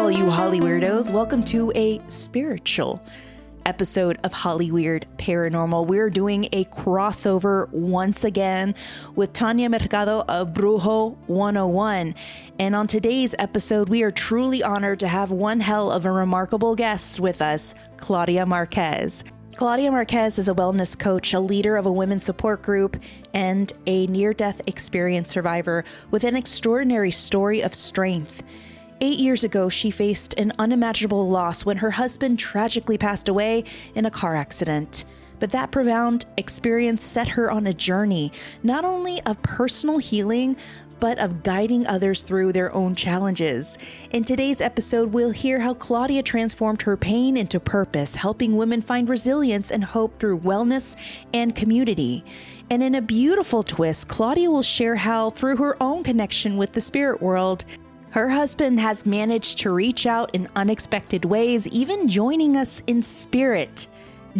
all you Hollyweirdos. Welcome to a spiritual episode of Hollyweird Paranormal. We're doing a crossover once again with Thanya Mercado of Brujo 101. And on today's episode, we are truly honored to have one hell of a remarkable guest with us, Claudia Marques. Claudia Marques is a wellness coach, a leader of a women's support group, and a near-death experience survivor with an extraordinary story of strength. 8 years ago, she faced an unimaginable loss when her husband tragically passed away in a car accident. But that profound experience set her on a journey, not only of personal healing, but of guiding others through their own challenges. In today's episode, we'll hear how Claudia transformed her pain into purpose, helping women find resilience and hope through wellness and community. And in a beautiful twist, Claudia will share how, through her own connection with the spirit world, her husband has managed to reach out in unexpected ways, even joining us in spirit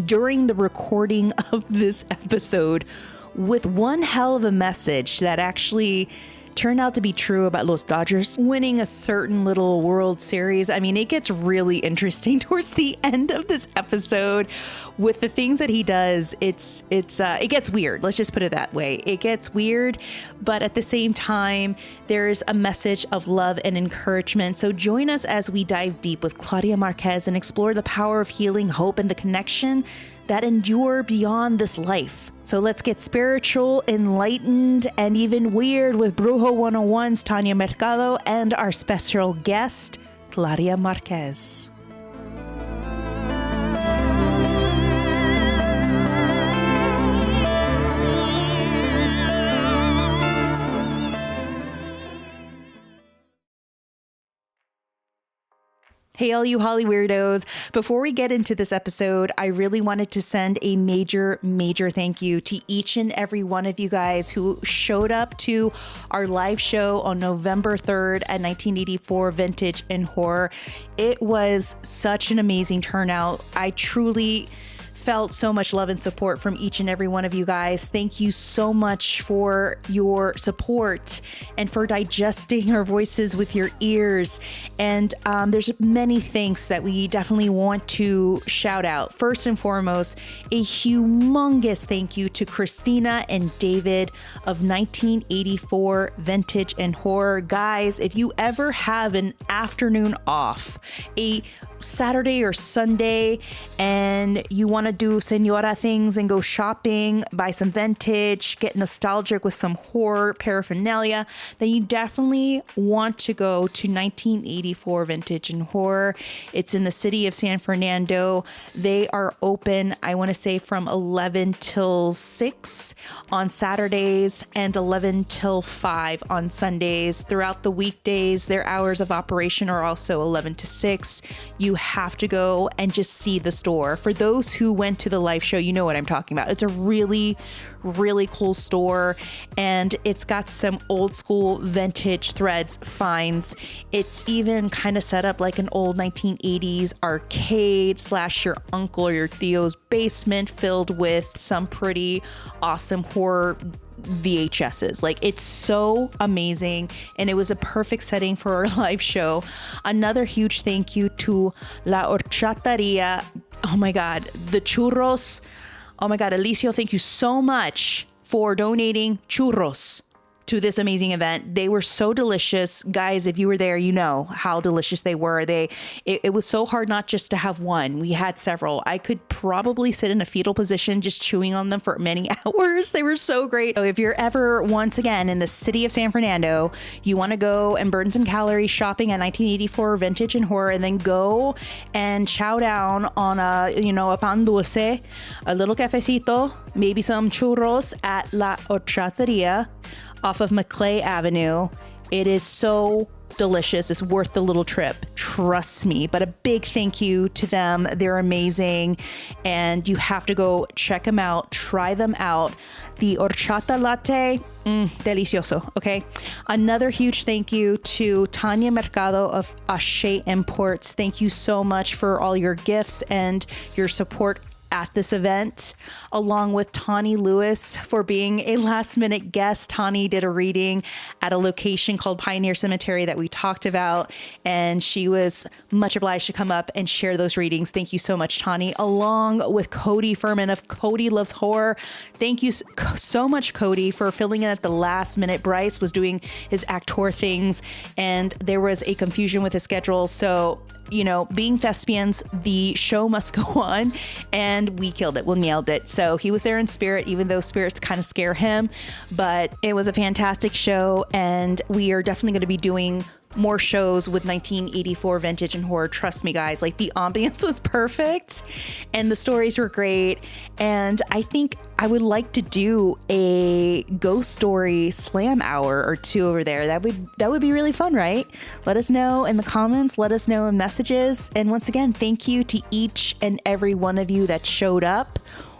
during the recording of this episode with one hell of a message that actually turned out to be true about Los Dodgers winning a certain little World Series. I mean, it gets really interesting towards the end of this episode with the things that he does. It gets weird. Let's just put it that way. It gets weird, but at the same time, there's a message of love and encouragement. So join us as we dive deep with Claudia Marques and explore the power of healing, hope, and the connection that endure beyond this life. So let's get spiritual, enlightened, and even weird with Brujo 101's Thanya Mercado and our special guest, Claudia Marques. Hey, all you Hollyweirdos. Before we get into this episode, I really wanted to send a major thank you to each and every one of you guys who showed up to our live show on November 3rd at 1984 Vintage and Horror. It was such an amazing turnout. I truly felt so much love and support from each and every one of you guys. Thank you so much for your support and for digesting our voices with your ears. And there's many thanks that we definitely want to shout out. First and foremost, a humongous thank you to Christina and David of 1984 Vintage and Horror. Guys, if you ever have an afternoon off, a Saturday or Sunday, and you want to do senora things and go shopping, buy some vintage, get nostalgic with some horror paraphernalia, then you definitely want to go to 1984 Vintage and Horror. It's in the city of San Fernando. They are open, I want to say, from 11 till 6 on Saturdays and 11 till 5 on Sundays. Throughout the weekdays, their hours of operation are also 11 to 6. You have to go and just see the store. For those who went to the live show, you know what I'm talking about. It's a really cool store, and it's got some old school vintage threads finds. It's even kind of set up like an old 1980s arcade / your uncle or your Theo's basement filled with some pretty awesome horror VHSs. Like, it's so amazing, and it was a perfect setting for our live show. Another huge thank you to La Horchateria. Oh my God, the churros. Oh my God, Alicio, thank you so much for donating churros to this amazing event. They were so delicious. Guys, if you were there, you know how delicious they were. It was so hard not just to have one. We had several. I could probably sit in a fetal position just chewing on them for many hours. They were so great. So if you're ever once again in the city of San Fernando, you want to go and burn some calories shopping at 1984 Vintage and Horror, and then go and chow down on a pan dulce, a little cafecito, maybe some churros at La Horchateria off of Maclay Avenue. It is so delicious. It's worth the little trip. Trust me. But a big thank you to them. They're amazing. And you have to go check them out. Try them out. The horchata latte, delicioso. Okay. Another huge thank you to Thanya Mercado of Ashe Imports. Thank you so much for all your gifts and your support at this event, along with Tawny Lewis for being a last minute guest. Tawny did a reading at a location called Pioneer Cemetery that we talked about, and she was much obliged to come up and share those readings. Thank you so much, Tawny, along with Cody Furman of Cody Loves Horror. Thank you so much, Cody, for filling in at the last minute. Bryce was doing his actor things, and there was a confusion with his schedule. So, you know, being thespians, the show must go on, and we killed it. We nailed it. So he was there in spirit, even though spirits kind of scare him. But it was a fantastic show, and we are definitely going to be doing more shows with 1984 vintage and horror. Trust me, guys, like the ambience was perfect and the stories were great. And I think I would like to do a ghost story slam hour or two over there. That would be really fun, right? Let us know in the comments, let us know in messages. And once again, thank you to each and every one of you that showed up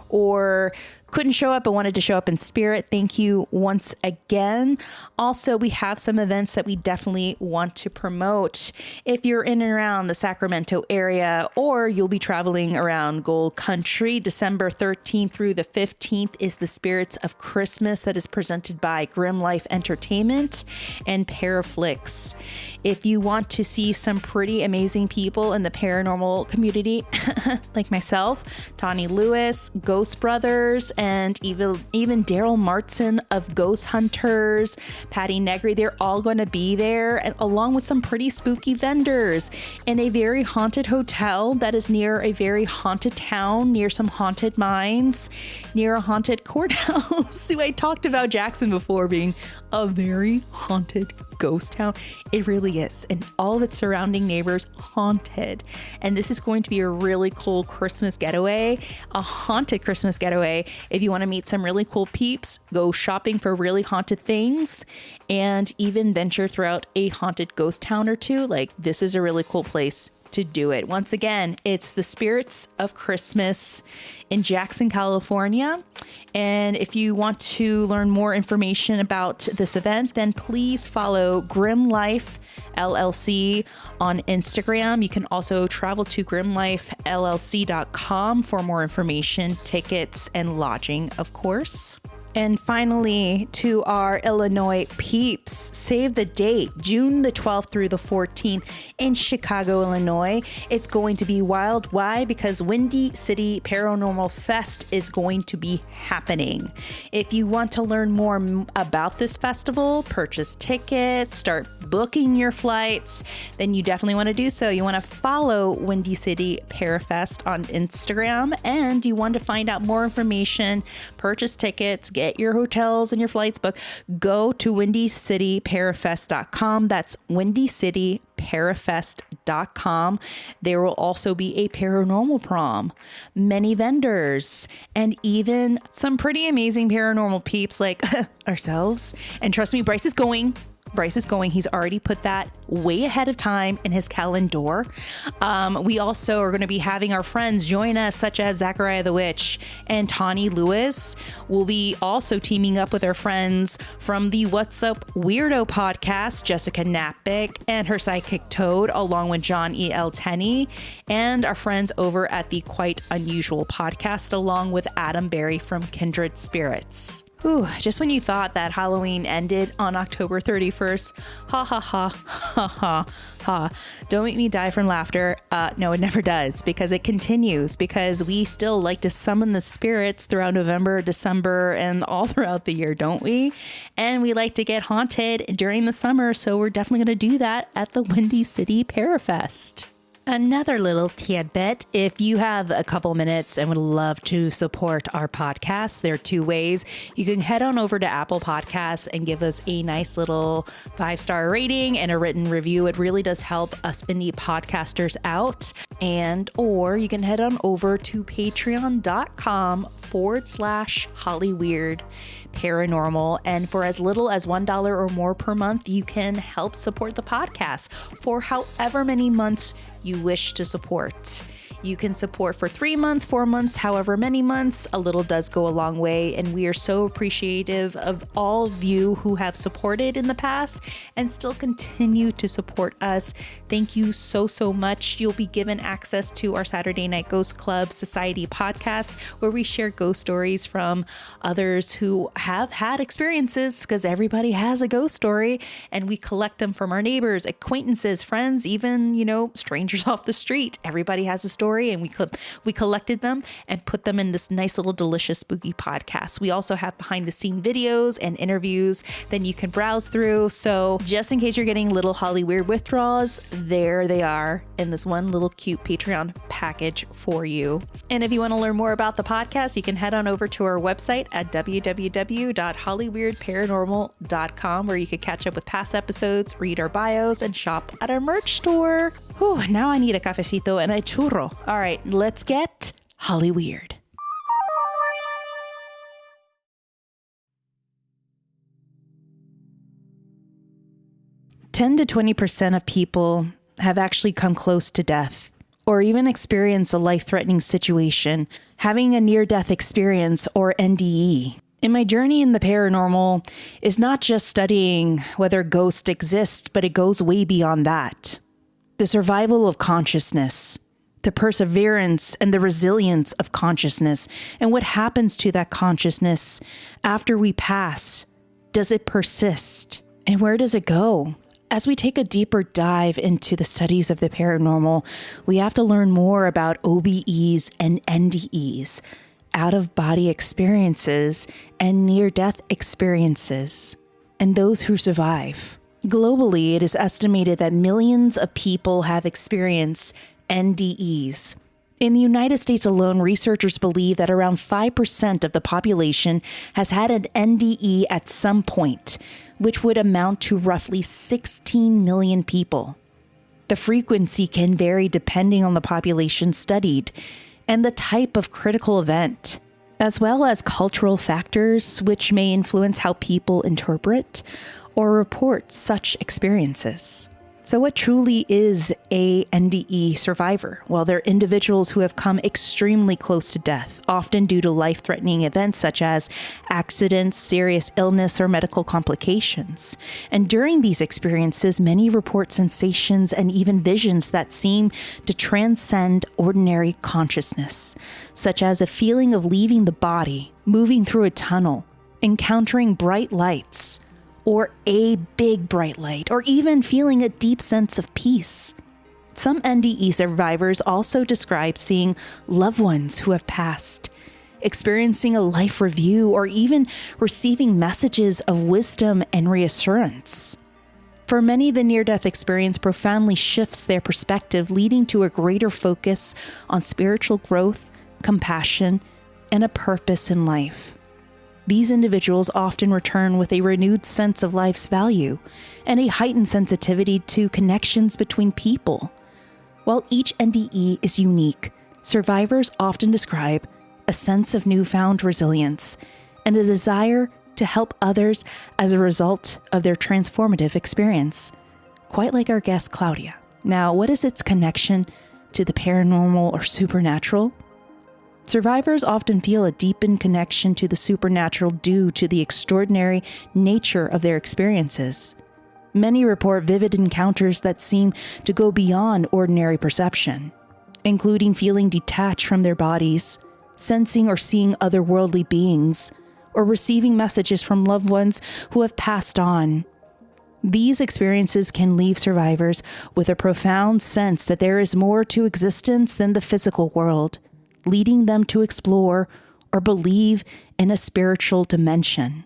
or couldn't show up but wanted to show up in spirit. Thank you once again. Also, we have some events that we definitely want to promote. If you're in and around the Sacramento area, or you'll be traveling around Gold Country, December 13th through the 15th is the Spirits of Christmas that is presented by Grim Life Entertainment and Paraflix. If you want to see some pretty amazing people in the paranormal community, like myself, Tawny Lewis, Ghost Brothers, and even Daryl Martson of Ghost Hunters, Patty Negri, they're all going to be there, and along with some pretty spooky vendors in a very haunted hotel that is near a very haunted town, near some haunted mines, near a haunted courthouse. See, I talked about Jackson before being a very haunted ghost town. It really is. And all of its surrounding neighbors haunted. And this is going to be a really cool Christmas getaway, a haunted Christmas getaway. If you want to meet some really cool peeps, go shopping for really haunted things, and even venture throughout a haunted ghost town or two, like this is a really cool place to do it. Once again, it's the Spirits of Christmas in Jackson, California. And if you want to learn more information about this event, then please follow Grim Life LLC on Instagram. You can also travel to grimlifellc.com for more information, tickets, and lodging, of course. And finally, to our Illinois peeps, save the date, June the 12th through the 14th in Chicago, Illinois. It's going to be wild. Why? Because Windy City Paranormal Fest is going to be happening. If you want to learn more about this festival, purchase tickets, start booking your flights, then you definitely want to do so. You want to follow Windy City Parafest on Instagram, and you want to find out more information, purchase tickets, get your hotels and your flights booked, go to windycityparafest.com. That's windycityparafest.com. There will also be a paranormal prom, many vendors, and even some pretty amazing paranormal peeps like ourselves. And trust me, Bryce is going. He's already put that way ahead of time in his calendar. We also are going to be having our friends join us, such as Zachariah the Witch and Tawny Lewis. We'll be also teaming up with our friends from the What's Up Weirdo podcast, Jessica Knappich and her sidekick Toad, along with John E.L. Tenney, and our friends over at the Quite Unusual podcast, along with Adam Berry from Kindred Spirits. Ooh, just when you thought that Halloween ended on October 31st, ha ha ha ha ha ha. Don't make me die from laughter. No, it never does, because it continues, because we still like to summon the spirits throughout November, December, and all throughout the year, don't we? And we like to get haunted during the summer, so we're definitely going to do that at the Windy City Parafest. Another little tidbit, if you have a couple minutes and would love to support our podcast, there are two ways. You can head on over to Apple Podcasts and give us a nice little 5-star rating and a written review. It really does help us indie podcasters out. Or you can head on over to patreon.com/Hollyweird Paranormal. And for as little as $1 or more per month, you can help support the podcast for however many months you wish to support. You can support for 3 months, 4 months, however many months. A little does go a long way, and we are so appreciative of all of you who have supported in the past and still continue to support us. Thank you so much. You'll be given access to our Saturday Night Ghost Club Society podcast, where we share ghost stories from others who have had experiences, because everybody has a ghost story, and we collect them from our neighbors, acquaintances, friends, even, strangers off the street. Everybody has a story, and we collected them and put them in this nice little delicious spooky podcast. We also have behind the scene videos and interviews that you can browse through. So just in case you're getting little Hollyweird withdrawals, there they are in this one little cute Patreon package for you. And if you want to learn more about the podcast, you can head on over to our website at www.hollyweirdparanormal.com, where you can catch up with past episodes, read our bios, and shop at our merch store. Whew, now I need a cafecito and a churro. All right, let's get Hollyweird. "10 to 20% of people have actually come close to death, or even experienced a life-threatening situation, having a near-death experience, or NDE. In my journey in the paranormal is not just studying whether ghosts exist, but it goes way beyond that. The survival of consciousness, the perseverance and the resilience of consciousness, and what happens to that consciousness after we pass. Does it persist? And where does it go? As we take a deeper dive into the studies of the paranormal, we have to learn more about OBEs and NDEs, out-of-body experiences and near-death experiences, and those who survive. Globally, it is estimated that millions of people have experienced NDEs. In the United States alone, researchers believe that around 5% of the population has had an NDE at some point, which would amount to roughly 16 million people. The frequency can vary depending on the population studied and the type of critical event, as well as cultural factors which may influence how people interpret or report such experiences. So what truly is a NDE survivor? Well, they're individuals who have come extremely close to death, often due to life-threatening events such as accidents, serious illness, or medical complications. And during these experiences, many report sensations and even visions that seem to transcend ordinary consciousness, such as a feeling of leaving the body, moving through a tunnel, encountering bright lights, or a big bright light, or even feeling a deep sense of peace. Some NDE survivors also describe seeing loved ones who have passed, experiencing a life review, or even receiving messages of wisdom and reassurance. For many, the near-death experience profoundly shifts their perspective, leading to a greater focus on spiritual growth, compassion, and a purpose in life. These individuals often return with a renewed sense of life's value and a heightened sensitivity to connections between people. While each NDE is unique, survivors often describe a sense of newfound resilience and a desire to help others as a result of their transformative experience, quite like our guest Claudia. Now, what is its connection to the paranormal or supernatural? Survivors often feel a deepened connection to the supernatural due to the extraordinary nature of their experiences. Many report vivid encounters that seem to go beyond ordinary perception, including feeling detached from their bodies, sensing or seeing otherworldly beings, or receiving messages from loved ones who have passed on. These experiences can leave survivors with a profound sense that there is more to existence than the physical world, leading them to explore or believe in a spiritual dimension.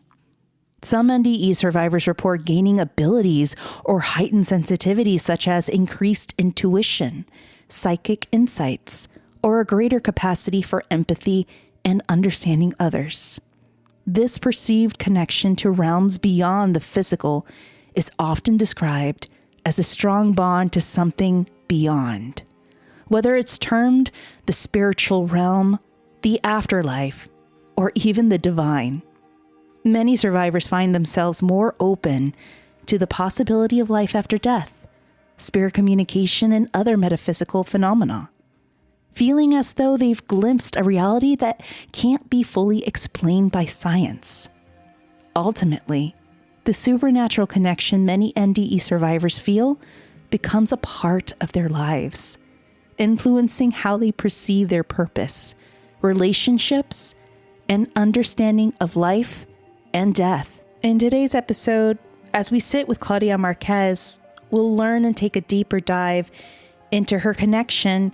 Some NDE survivors report gaining abilities or heightened sensitivities such as increased intuition, psychic insights, or a greater capacity for empathy and understanding others. This perceived connection to realms beyond the physical is often described as a strong bond to something beyond. Whether it's termed the spiritual realm, the afterlife, or even the divine. Many survivors find themselves more open to the possibility of life after death, spirit communication, and other metaphysical phenomena. feeling as though they've glimpsed a reality that can't be fully explained by science. Ultimately, the supernatural connection many NDE survivors feel becomes a part of their lives, influencing how they perceive their purpose, relationships, and understanding of life and death. In today's episode, as we sit with Claudia Marquez, we'll learn and take a deeper dive into her connection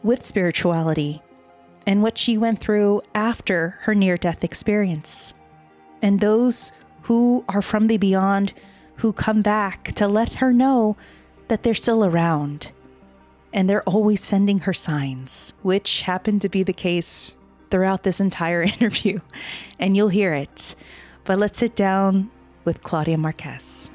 with spirituality and what she went through after her near-death experience. And those who are from the beyond who come back to let her know that they're still around. And they're always sending her signs, which happened to be the case throughout this entire interview. And you'll hear it. But let's sit down with Claudia Marques.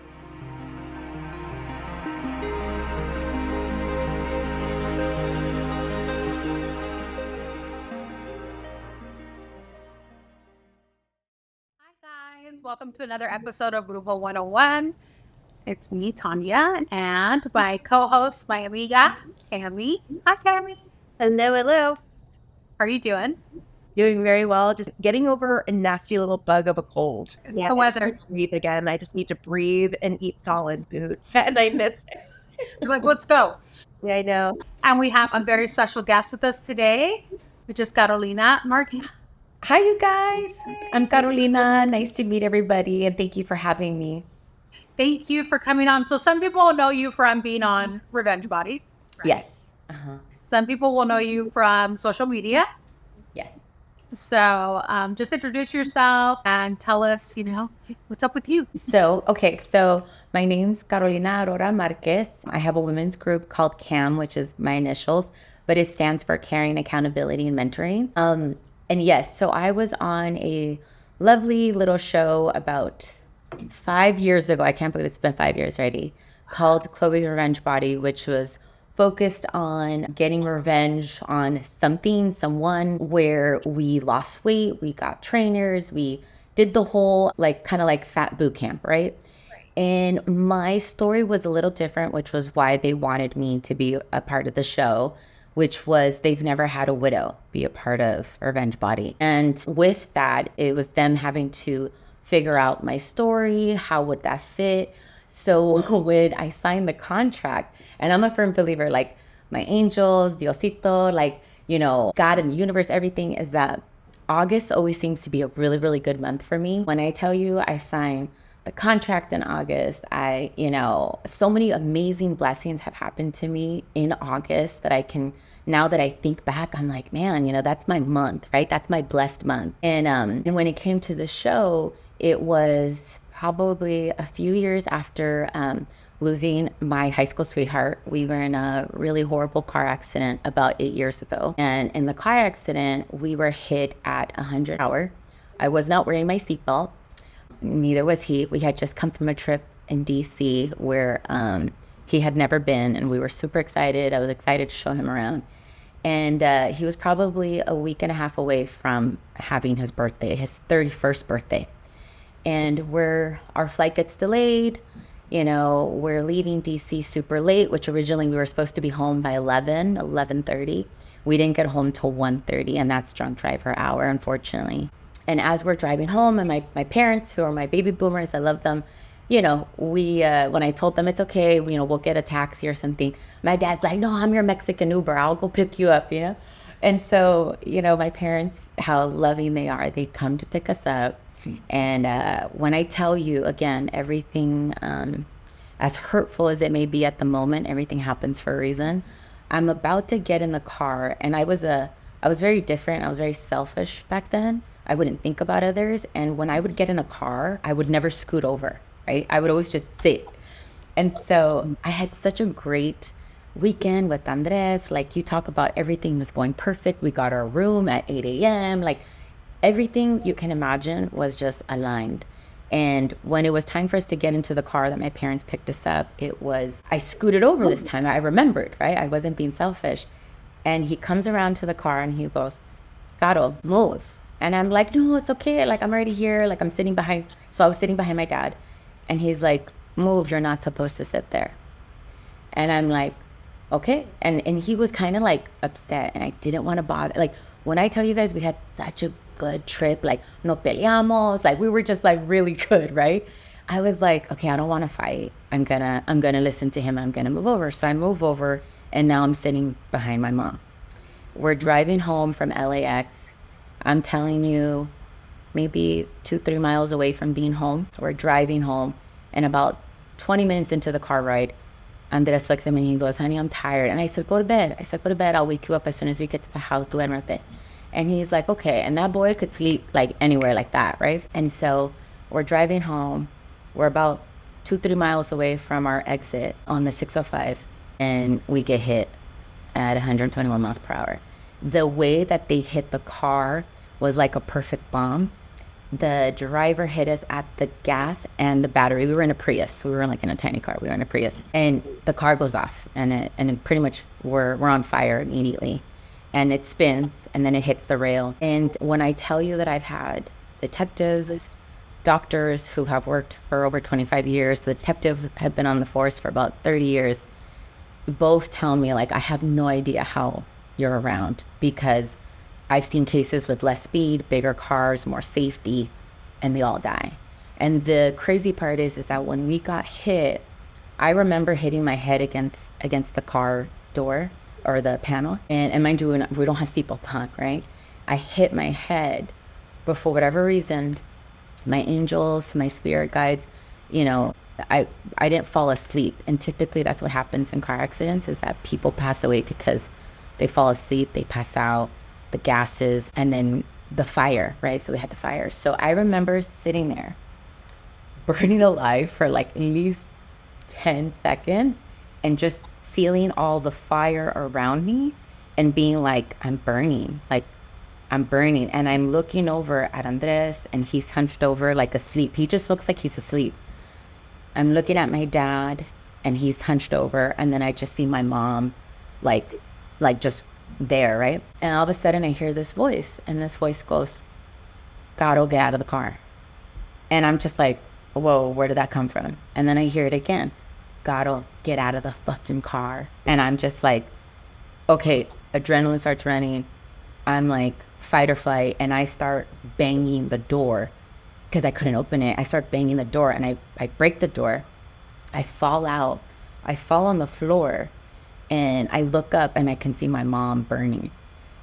Welcome to another episode of Brujo 101. It's me, Thanya, and my co-host, my amiga, Cami. Hi, Cami. Hello, hello. How are you doing? Doing very well. Just getting over a nasty little bug of a cold. Yeah, the weather. I just breathe again. I just need to breathe and eat solid foods, and I miss it. You're like, let's go. Yeah, I know. And we have a very special guest with us today, which is Carolina Marquez. Hi, you guys. I'm Carolina. Nice to meet everybody, and thank you for having me. Thank you for coming on. So some people know you from being on Revenge Body. Right? Yes. Some people will know you from social media. Yes. So just introduce yourself and tell us, what's up with you. So my name's Carolina Aurora Marquez. I have a women's group called CAM, which is my initials, but it stands for Caring, Accountability, and Mentoring. And yes, so I was on a lovely little show about 5 years ago. I can't believe it's been 5 years already, called Chloe's Revenge Body, which was focused on getting revenge on someone where we lost weight, we got trainers, we did the whole kind of like fat boot camp, right? And my story was a little different, which was why they wanted me to be a part of the show, which was they've never had a widow be a part of Revenge Body. And with that, it was them having to figure out my story, how would that fit? So when I signed the contract, and I'm a firm believer, my angels, Diosito, God and the universe, everything, is that August always seems to be a really, really good month for me. When I tell you I signed the contract in August, so many amazing blessings have happened to me in August that now that I think back, I'm like, man, that's my month, right? That's my blessed month. And when it came to the show, it was probably a few years after losing my high school sweetheart. We were in a really horrible car accident about 8 years ago. And in the car accident, we were hit at 100 hour. I was not wearing my seatbelt. Neither was he. We had just come from a trip in DC where he had never been, and we were super excited. I was excited to show him around. And he was probably a week and a half away from having his birthday, his 31st birthday. And our flight gets delayed. We're leaving DC super late, which originally we were supposed to be home by 11:30. We didn't get home till 1:30, and that's drunk driver hour, unfortunately. And as we're driving home, and my parents, who are my baby boomers, I love them, we when I told them it's okay, we'll get a taxi or something, my dad's like, no, I'm your Mexican Uber, I'll go pick you up, And so, my parents, how loving they are, they come to pick us up. And when I tell you, again, everything, as hurtful as it may be at the moment, everything happens for a reason. I'm about to get in the car, and I was very different. I was very selfish back then. I wouldn't think about others. And when I would get in a car, I would never scoot over, right? I would always just sit. And so I had such a great weekend with Andres. You talk about, everything was going perfect. We got our room at 8 a.m. Everything you can imagine was just aligned. And when it was time for us to get into the car that my parents picked us up, I scooted over this time. I remembered, right? I wasn't being selfish. And he comes around to the car and he goes, Caro, move. And I'm like, no, it's okay. I'm already here. I'm sitting behind. So I was sitting behind my dad. And he's like, move, you're not supposed to sit there. And I'm like, okay. And he was kind of like upset, and I didn't want to bother. Like, when I tell you guys we had such a good trip, like no peleamos, like we were just like really good, right? I was like, okay, I don't want to fight. I'm gonna listen to him. I'm gonna move over. So I move over, and now I'm sitting behind my mom. We're driving home from LAX. I'm telling you, maybe 2-3 miles away from being home. We're driving home, and about 20 minutes into the car ride, Andres looks at me and he goes, honey, I'm tired. And I said, go to bed. I said, go to bed. I'll wake you up as soon as we get to the house. Duérmete. And he's like, okay. And that boy could sleep like anywhere like that, right? And so we're driving home. We're about 2-3 miles away from our exit on the 605, and we get hit at 121 miles per hour. The way that they hit the car was like a perfect bomb. The driver hit us at the gas and the battery. We were in a Prius, so we were like in a tiny car. We were in a Prius, and the car goes off, and it pretty much we're on fire immediately, and it spins, and then it hits the rail. And when I tell you that I've had detectives, doctors who have worked for over 25 years, the detectives had been on the force for about 30 years, both tell me like, I have no idea how you're around, because I've seen cases with less speed, bigger cars, more safety, and they all die. And the crazy part is that when we got hit, I remember hitting my head against the car door or the panel. And mind you, we don't have seatbelts on, right? I hit my head, but for whatever reason, my angels, my spirit guides, I didn't fall asleep. And typically that's what happens in car accidents, is that people pass away because they fall asleep, they pass out, the gases, and then the fire, right? So we had the fire. So I remember sitting there burning alive for like at least 10 seconds and just feeling all the fire around me and being like, I'm burning. And I'm looking over at Andres, and he's hunched over like asleep. He just looks like he's asleep. I'm looking at my dad, and he's hunched over, and then I just see my mom like just there, right? And all of a sudden I hear this voice, and this voice goes, Gato, get out of the car. And I'm just like, whoa, where did that come from? And then I hear it again, Gato, get out of the fucking car. And I'm just like, okay, adrenaline starts running. I'm like fight or flight, and I start banging the door because I couldn't open it. I start banging the door, and I break the door. I fall out. I fall on the floor, and I look up, and I can see my mom burning.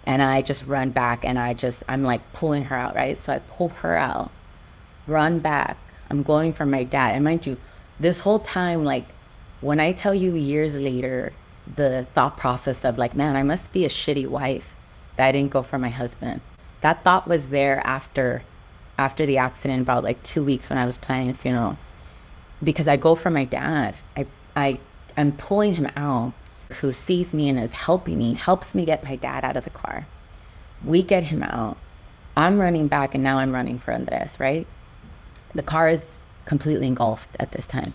And I just run back, and I'm like pulling her out, right? So I pull her out, run back. I'm going for my dad. And mind you, this whole time, like when I tell you years later, the thought process of like, man, I must be a shitty wife that I didn't go for my husband. That thought was there after the accident, about like 2 weeks when I was planning the funeral, because I go for my dad. I'm pulling him out, who sees me and is helping me, helps me get my dad out of the car. We get him out. I'm running back, and now I'm running for Andres, right? The car is completely engulfed at this time,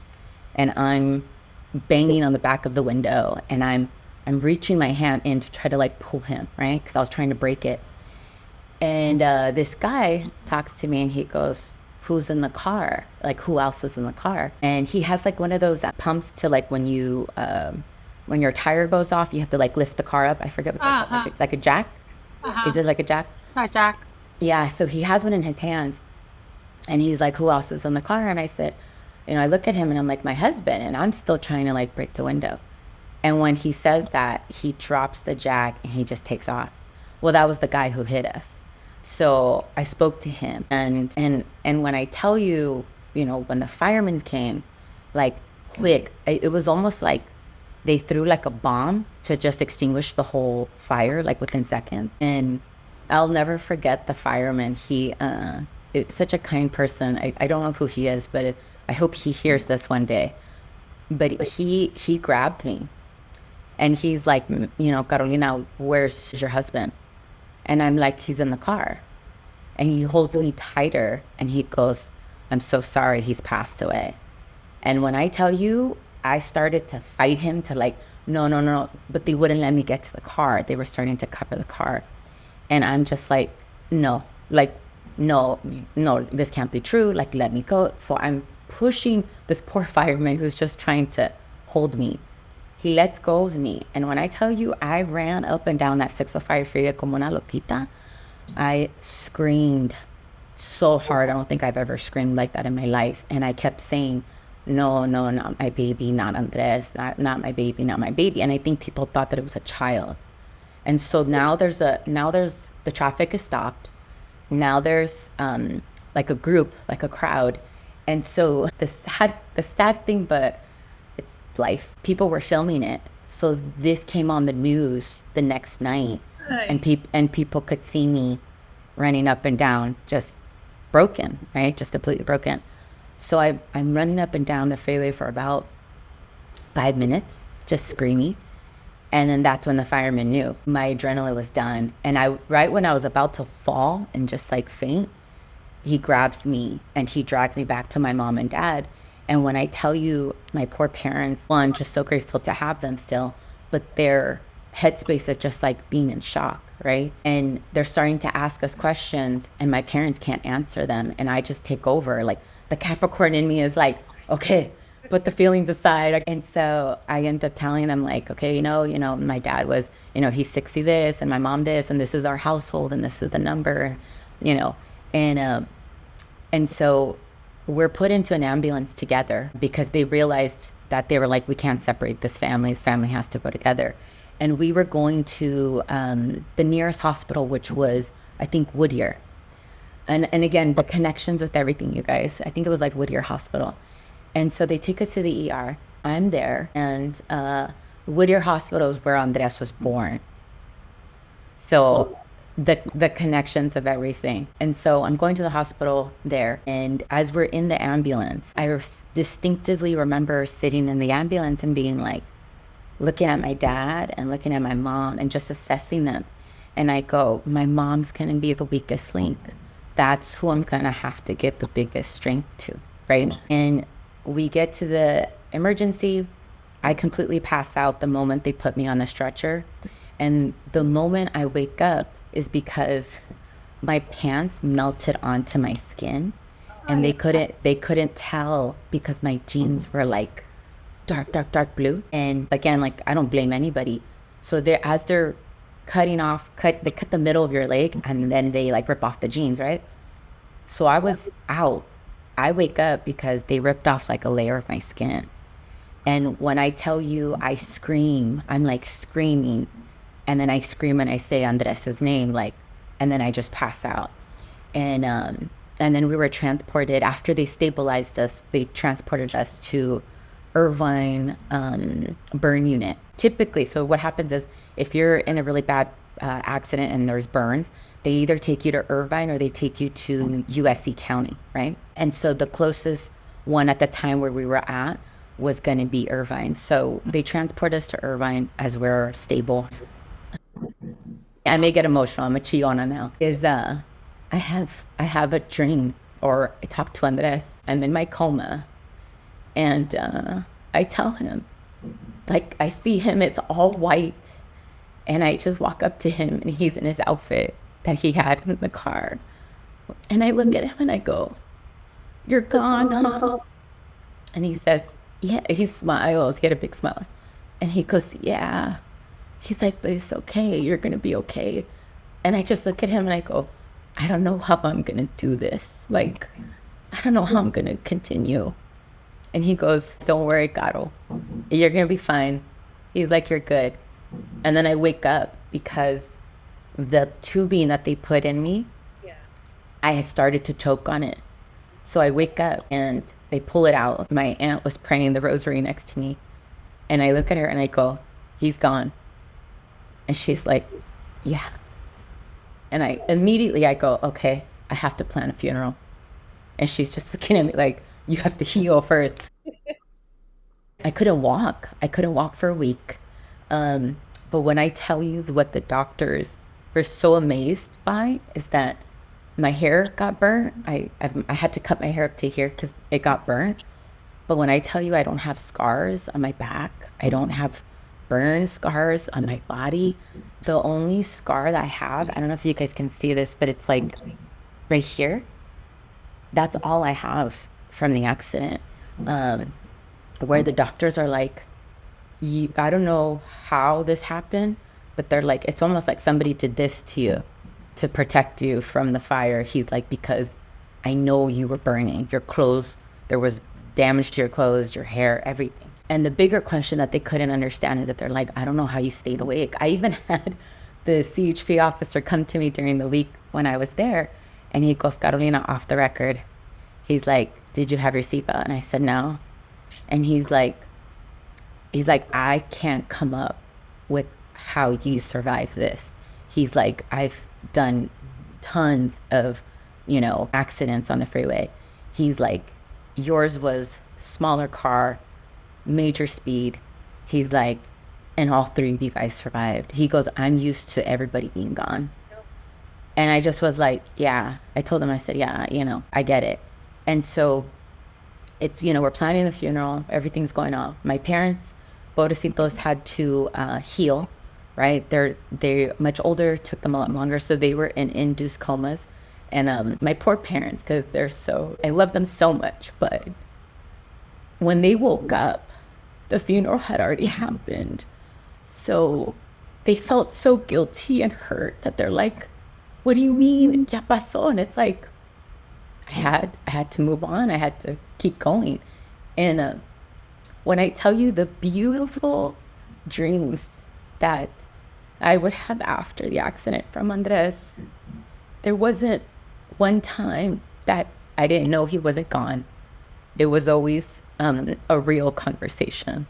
and I'm banging on the back of the window, and I'm reaching my hand in to try to like pull him, right? Because I was trying to break it. And this guy talks to me, and he goes, who's in the car? Like, who else is in the car? And he has like one of those pumps to like when your tire goes off, you have to like lift the car up. I forget what they're called. Like, it's like a jack. Is it like a jack? A jack. Yeah. So he has one in his hands, and he's like, who else is in the car? And I said, I look at him, and I'm like, my husband. And I'm still trying to like break the window. And when he says that, he drops the jack, and he just takes off. Well, that was the guy who hit us. So I spoke to him, and when I tell you, when the firemen came, like quick, it was almost like they threw like a bomb to just extinguish the whole fire, like within seconds. And I'll never forget the fireman. It's such a kind person. I don't know who he is, but I hope he hears this one day. But he grabbed me, and he's like, Carolina, where's your husband? And I'm like, he's in the car. And he holds me tighter, and he goes, I'm so sorry, he's passed away. And when I tell you, I started to fight him to like, no. But they wouldn't let me get to the car. They were starting to cover the car. And I'm just like, no, this can't be true. Like, let me go. So I'm pushing this poor fireman who's just trying to hold me. He lets go of me. And when I tell you, I ran up and down that 605 freeway como una loquita. I screamed so hard. I don't think I've ever screamed like that in my life. And I kept saying, no, not my baby, not Andres, not my baby, not my baby. And I think people thought that it was a child. And so now there's the traffic is stopped. Now there's like a group, like a crowd. And so the sad thing, but it's life. People were filming it. So this came on the news the next night, and people could see me running up and down, just broken, right? Just completely broken. So I'm running up and down the freeway for about 5 minutes, just screaming. And then that's when the fireman knew my adrenaline was done. And right when I was about to fall and just like faint, he grabs me and he drags me back to my mom and dad. And when I tell you, my poor parents, well, I'm just so grateful to have them still, but their headspace is just like being in shock, right? And they're starting to ask us questions and my parents can't answer them. And I just take over. Like the Capricorn in me is like, okay, put the feelings aside. And so I end up telling them like, okay, you know, my dad was, he's 60 this and my mom this, and this is our household and this is the number, and so we're put into an ambulance together because they realized that they were like, we can't separate this family. This family has to go together. And we were going to the nearest hospital, which was, I think, Whittier. And again, the connections with everything, you guys. I think it was like Whittier Hospital. And so they take us to the ER. I'm there. And Whittier Hospital is where Andres was born. So the connections of everything. And so I'm going to the hospital there. And as we're in the ambulance, I distinctively remember sitting in the ambulance and being like, looking at my dad and looking at my mom and just assessing them. And I go, my mom's going to be the weakest link. That's who I'm going to have to give the biggest strength to, right? And we get to the emergency. I completely pass out the moment they put me on the stretcher. And the moment I wake up is because my pants melted onto my skin. And they couldn't tell because my jeans were like dark blue. And again, like, I don't blame anybody. So as they're cutting off, they cut the middle of your leg and then they like rip off the jeans, right? So I was out. I wake up because they ripped off like a layer of my skin. And when I tell you I scream, I'm like screaming. And then I scream and I say Andres's name, like, and then I just pass out. And then we were transported, after they stabilized us, they transported us to Irvine burn unit. Typically, so what happens is if you're in a really bad accident and there's burns, they either take you to Irvine or they take you to USC County, right? And so the closest one at the time where we were at was going to be Irvine. So they transport us to Irvine as we're stable. I may get emotional. I'm a chillona now. I have a dream, or I talk to Andres. I'm in my coma. And I tell him, like, I see him, it's all white. And I just walk up to him and he's in his outfit that he had in the car. And I look at him and I go, "You're gone, huh?" And he says, yeah, he smiles. He had a big smile. And he goes, "Yeah." He's like, "But it's okay. You're going to be okay." And I just look at him and I go, I don't know how I'm going to do this. Like, I don't know how I'm going to continue. And he goes, "Don't worry, Caro. You're going to be fine." He's like, "You're good." And then I wake up because the tubing that they put in me, I had started to choke on it. So I wake up and they pull it out. My aunt was praying the rosary next to me. And I look at her and I go, "He's gone." And she's like, "Yeah." And I immediately go, "Okay, I have to plan a funeral." And she's just looking at me like, "You have to heal first." I couldn't walk. I couldn't walk for a week. But when I tell you what the doctors were so amazed by is that my hair got burnt. I had to cut my hair up to here because it got burnt. But when I tell you I don't have scars on my back, I don't have burn scars on my body. The only scar that I have, I don't know if you guys can see this, but it's like right here. That's all I have from the accident. Where the doctors are like, I don't know how this happened, but they're like, it's almost like somebody did this to you to protect you from the fire. He's like, because I know you were burning your clothes. There was damage to your clothes, your hair, everything. And the bigger question that they couldn't understand is that they're like, I don't know how you stayed awake. I even had the CHP officer come to me during the week when I was there, and he goes, Carolina, off the record. He's like, did you have your seatbelt? And I said, no. And he's like, I can't come up with how you survive this. He's like, I've done tons of, accidents on the freeway. He's like, yours was smaller car, major speed. He's like, and all three of you guys survived. He goes, I'm used to everybody being gone. And I just was like, yeah. I told him, I said, yeah, I get it. And so it's, we're planning the funeral. Everything's going on. My parents, pobrecitos, had to heal, right? They're much older, took them a lot longer. So they were in induced comas. And my poor parents, because I love them so much. But when they woke up, the funeral had already happened. So they felt so guilty and hurt that they're like, what do you mean? Ya pasó? And it's like, I had to move on. I had to keep going. And when I tell you the beautiful dreams that I would have after the accident from Andres, there wasn't one time that I didn't know he wasn't gone. It was always a real conversation.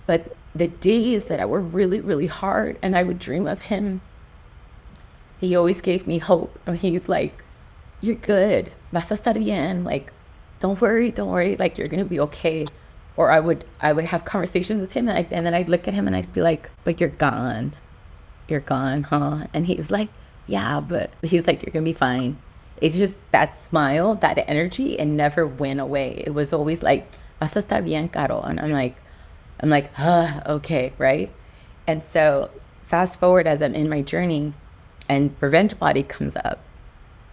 But the days that were really, really hard and I would dream of him, he always gave me hope. He's like, you're good. Vas a estar bien. Like, don't worry. Like, you're going to be okay. Or I would have conversations with him and then I'd look at him and I'd be like, but you're gone. You're gone, huh? And he's like, yeah, but he's like, you're going to be fine. It's just that smile, that energy, it never went away. It was always like, vas a estar bien, Caro. And I'm like, okay, right? And so fast forward as I'm in my journey and Revenge Body comes up.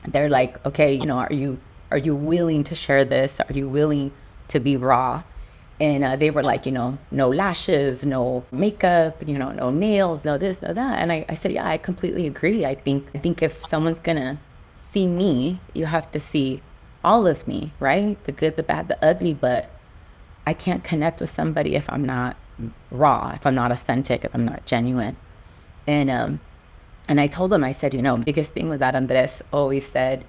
They're like, okay, are you willing to share this? Are you willing to be raw? And they were like, no lashes, no makeup, no nails, no this, no that. And I said, yeah, I completely agree. I think if someone's gonna see me, you have to see all of me, right? The good, the bad, the ugly. But I can't connect with somebody if I'm not raw, if I'm not authentic, if I'm not genuine. And I told him, I said, biggest thing was that Andres always said,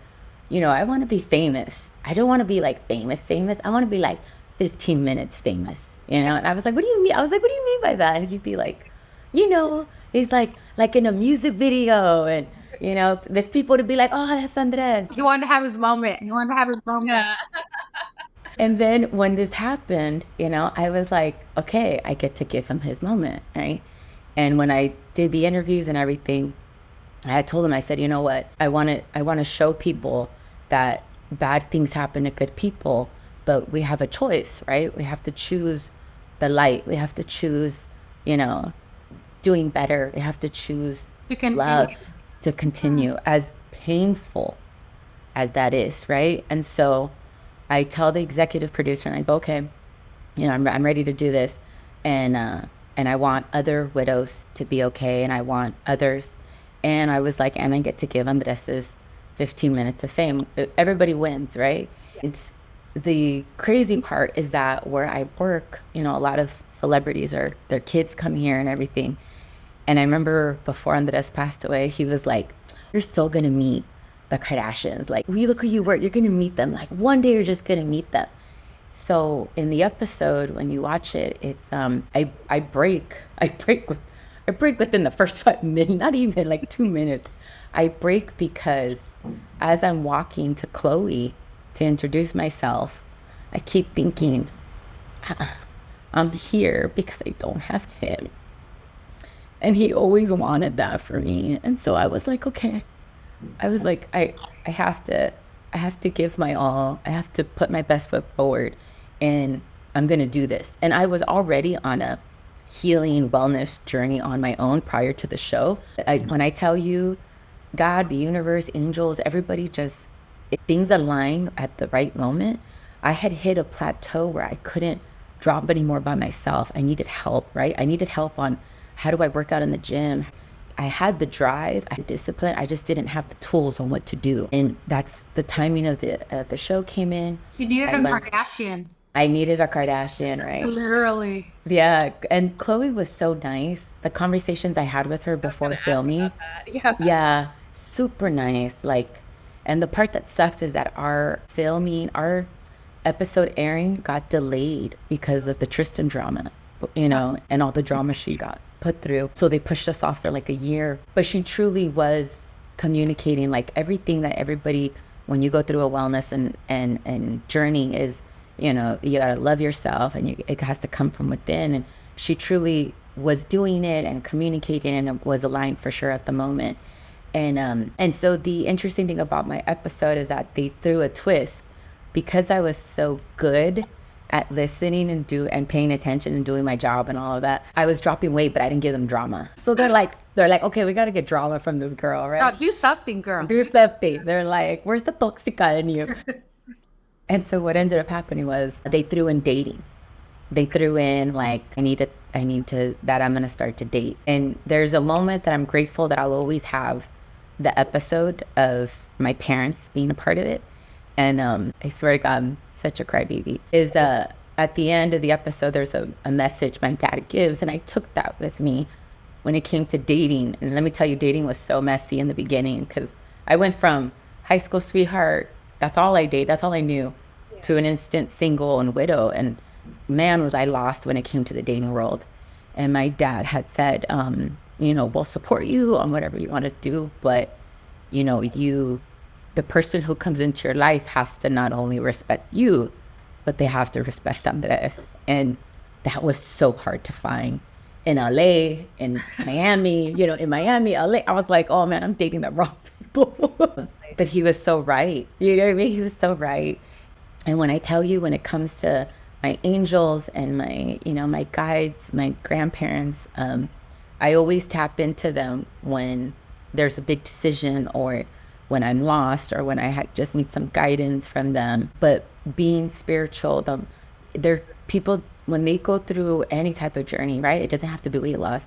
I want to be famous. I don't want to be like famous. I want to be like 15 minutes famous, And I was like, what do you mean? I was like, what do you mean by that? And he'd be like, he's like in a music video and, there's people to be like, oh, that's Andres. He wanted to have his moment. Yeah. And then when this happened, I was like, okay, I get to give him his moment, right? And when I did the interviews and everything, I had told him, I said, you know what? I want to show people that bad things happen to good people, but we have a choice, right? We have to choose the light. We have to choose, doing better. We have to choose love to continue, as painful as that is, right? And so I tell the executive producer, and I go, okay, I'm ready to do this, and I want other widows to be okay, and I want others. And I was like, and I get to give Andres's 15 minutes of fame. Everybody wins, right? It's the crazy part is that where I work, a lot of celebrities their kids come here and everything. And I remember before Andres passed away, he was like, you're still going to meet the Kardashians. Like, we look where you work, you're going to meet them. Like, one day you're just going to meet them. So in the episode, when you watch it, it's, I break within the first 5 minutes, not even like 2 minutes. I break because as I'm walking to Chloe to introduce myself, I keep thinking, I'm here because I don't have him. And he always wanted that for me. And so I was like, okay. I was like, I have to give my all. I have to put my best foot forward, and I'm going to do this. And I was already on a healing wellness journey on my own prior to the show. When I tell you, God, the universe, angels, everybody just, things align at the right moment. I had hit a plateau where I couldn't drop anymore by myself. I needed help, right? I needed help on how do I work out in the gym. I had the drive, I had discipline. I just didn't have the tools on what to do. And that's the timing of the show came in. You needed I a learned- Kardashian. I needed a Kardashian, right? Literally. Yeah. And Chloe was so nice. The conversations I had with her before filming. Yeah. Super nice. Like, and the part that sucks is that our episode airing got delayed because of the Tristan drama, you know, and all the drama she got put through. So they pushed us off for like a year. But she truly was communicating like everything that everybody, when you go through a wellness and journey is, you know, you gotta love yourself and it has to come from within. And she truly was doing it and communicating, and it was aligned for sure at the moment. And so the interesting thing about my episode is that they threw a twist because I was so good at listening and paying attention and doing my job and all of that. I was dropping weight, but I didn't give them drama. So they're like, okay, we got to get drama from this girl, right? Oh, do something, girl. Do something. They're like, where's the toxica in you? And so what ended up happening was they threw in dating. They threw in like, I need to, that I'm going to start to date. And there's a moment that I'm grateful that I'll always have the episode of my parents being a part of it. And I swear to God, I'm such a crybaby, is at the end of the episode, there's a message my dad gives. And I took that with me when it came to dating. And let me tell you, dating was so messy in the beginning because I went from high school sweetheart, that's all I dated, that's all I knew, to an instant single and widow. And man, was I lost when it came to the dating world. And my dad had said, you know, we'll support you on whatever you want to do, but, you know, the person who comes into your life has to not only respect you, but they have to respect Andres. And that was so hard to find in LA, in Miami, you know, in Miami, LA. I was like, oh man, I'm dating the wrong people. But he was so right. You know what I mean? He was so right. And when I tell you, when it comes to my angels and my, you know, my guides, my grandparents, I always tap into them when there's a big decision or when I'm lost or when I just need some guidance from them. But being spiritual, they're people, when they go through any type of journey, right? It doesn't have to be weight loss.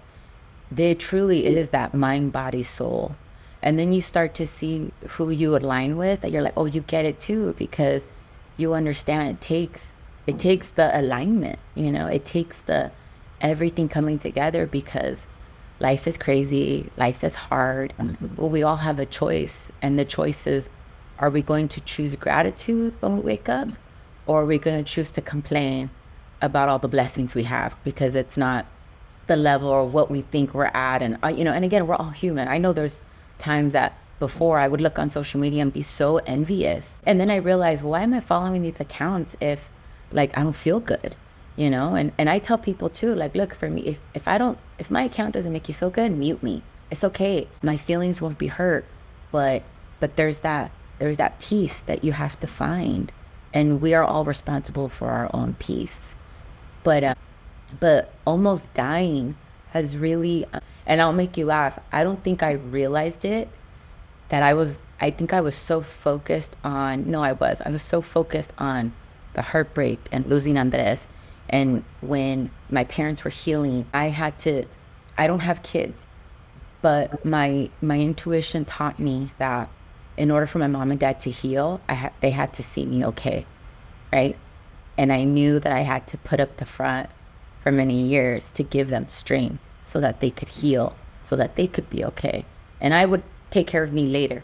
There truly is that mind, body, soul. And then you start to see who you align with, that you're like, oh, you get it too, because you understand it takes the alignment, you know, it takes the everything coming together, because life is crazy, life is hard, but we all have a choice. And the choice is, are we going to choose gratitude when we wake up, or are we going to choose to complain about all the blessings we have because it's not the level or what we think we're at? And you know, and again, we're all human. I know there's times that before I would look on social media and be so envious, and then I realized, why am I following these accounts if like I don't feel good, you know? And I tell people too, like, look, for me, if my account doesn't make you feel good, mute me. It's okay. My feelings won't be hurt, but there's that peace that you have to find, and we are all responsible for our own peace. But almost dying has really, and I'll make you laugh, I don't think I realized it, that I think I was so focused on, I was so focused on the heartbreak and losing Andres. And when my parents were healing, I don't have kids, but my intuition taught me that in order for my mom and dad to heal, they had to see me okay, right? And I knew that I had to put up the front for many years to give them strength so that they could heal, so that they could be okay. And I would take care of me later.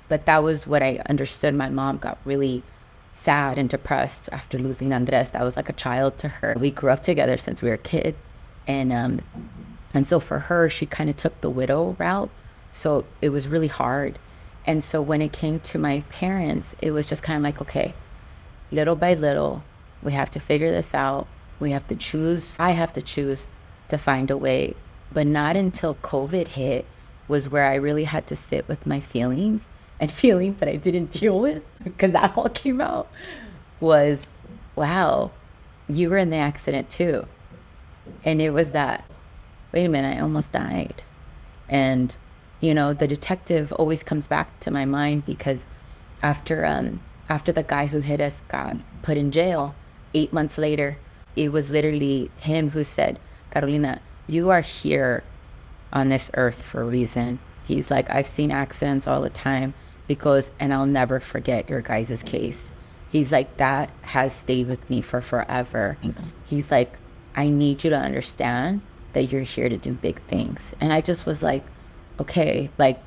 But that was what I understood. My mom got really sad and depressed after losing Andres. That was like a child to her. We grew up together since we were kids. And so for her, she kind of took the widow route. So it was really hard. And so when it came to my parents, it was just kind of like, okay, little by little, we have to figure this out. I have to choose to find a way. But not until COVID hit was where I really had to sit with my feelings, and feelings that I didn't deal with, because that all came out, was, wow, you were in the accident too. And it was that, wait a minute, I almost died. And, you know, the detective always comes back to my mind, because after the guy who hit us got put in jail, 8 months later, it was literally him who said, Carolina, you are here on this earth for a reason. He's like, I've seen accidents all the time and I'll never forget your guys' case. He's like, that has stayed with me for forever. He's like, I need you to understand that you're here to do big things. And I just was like, okay, like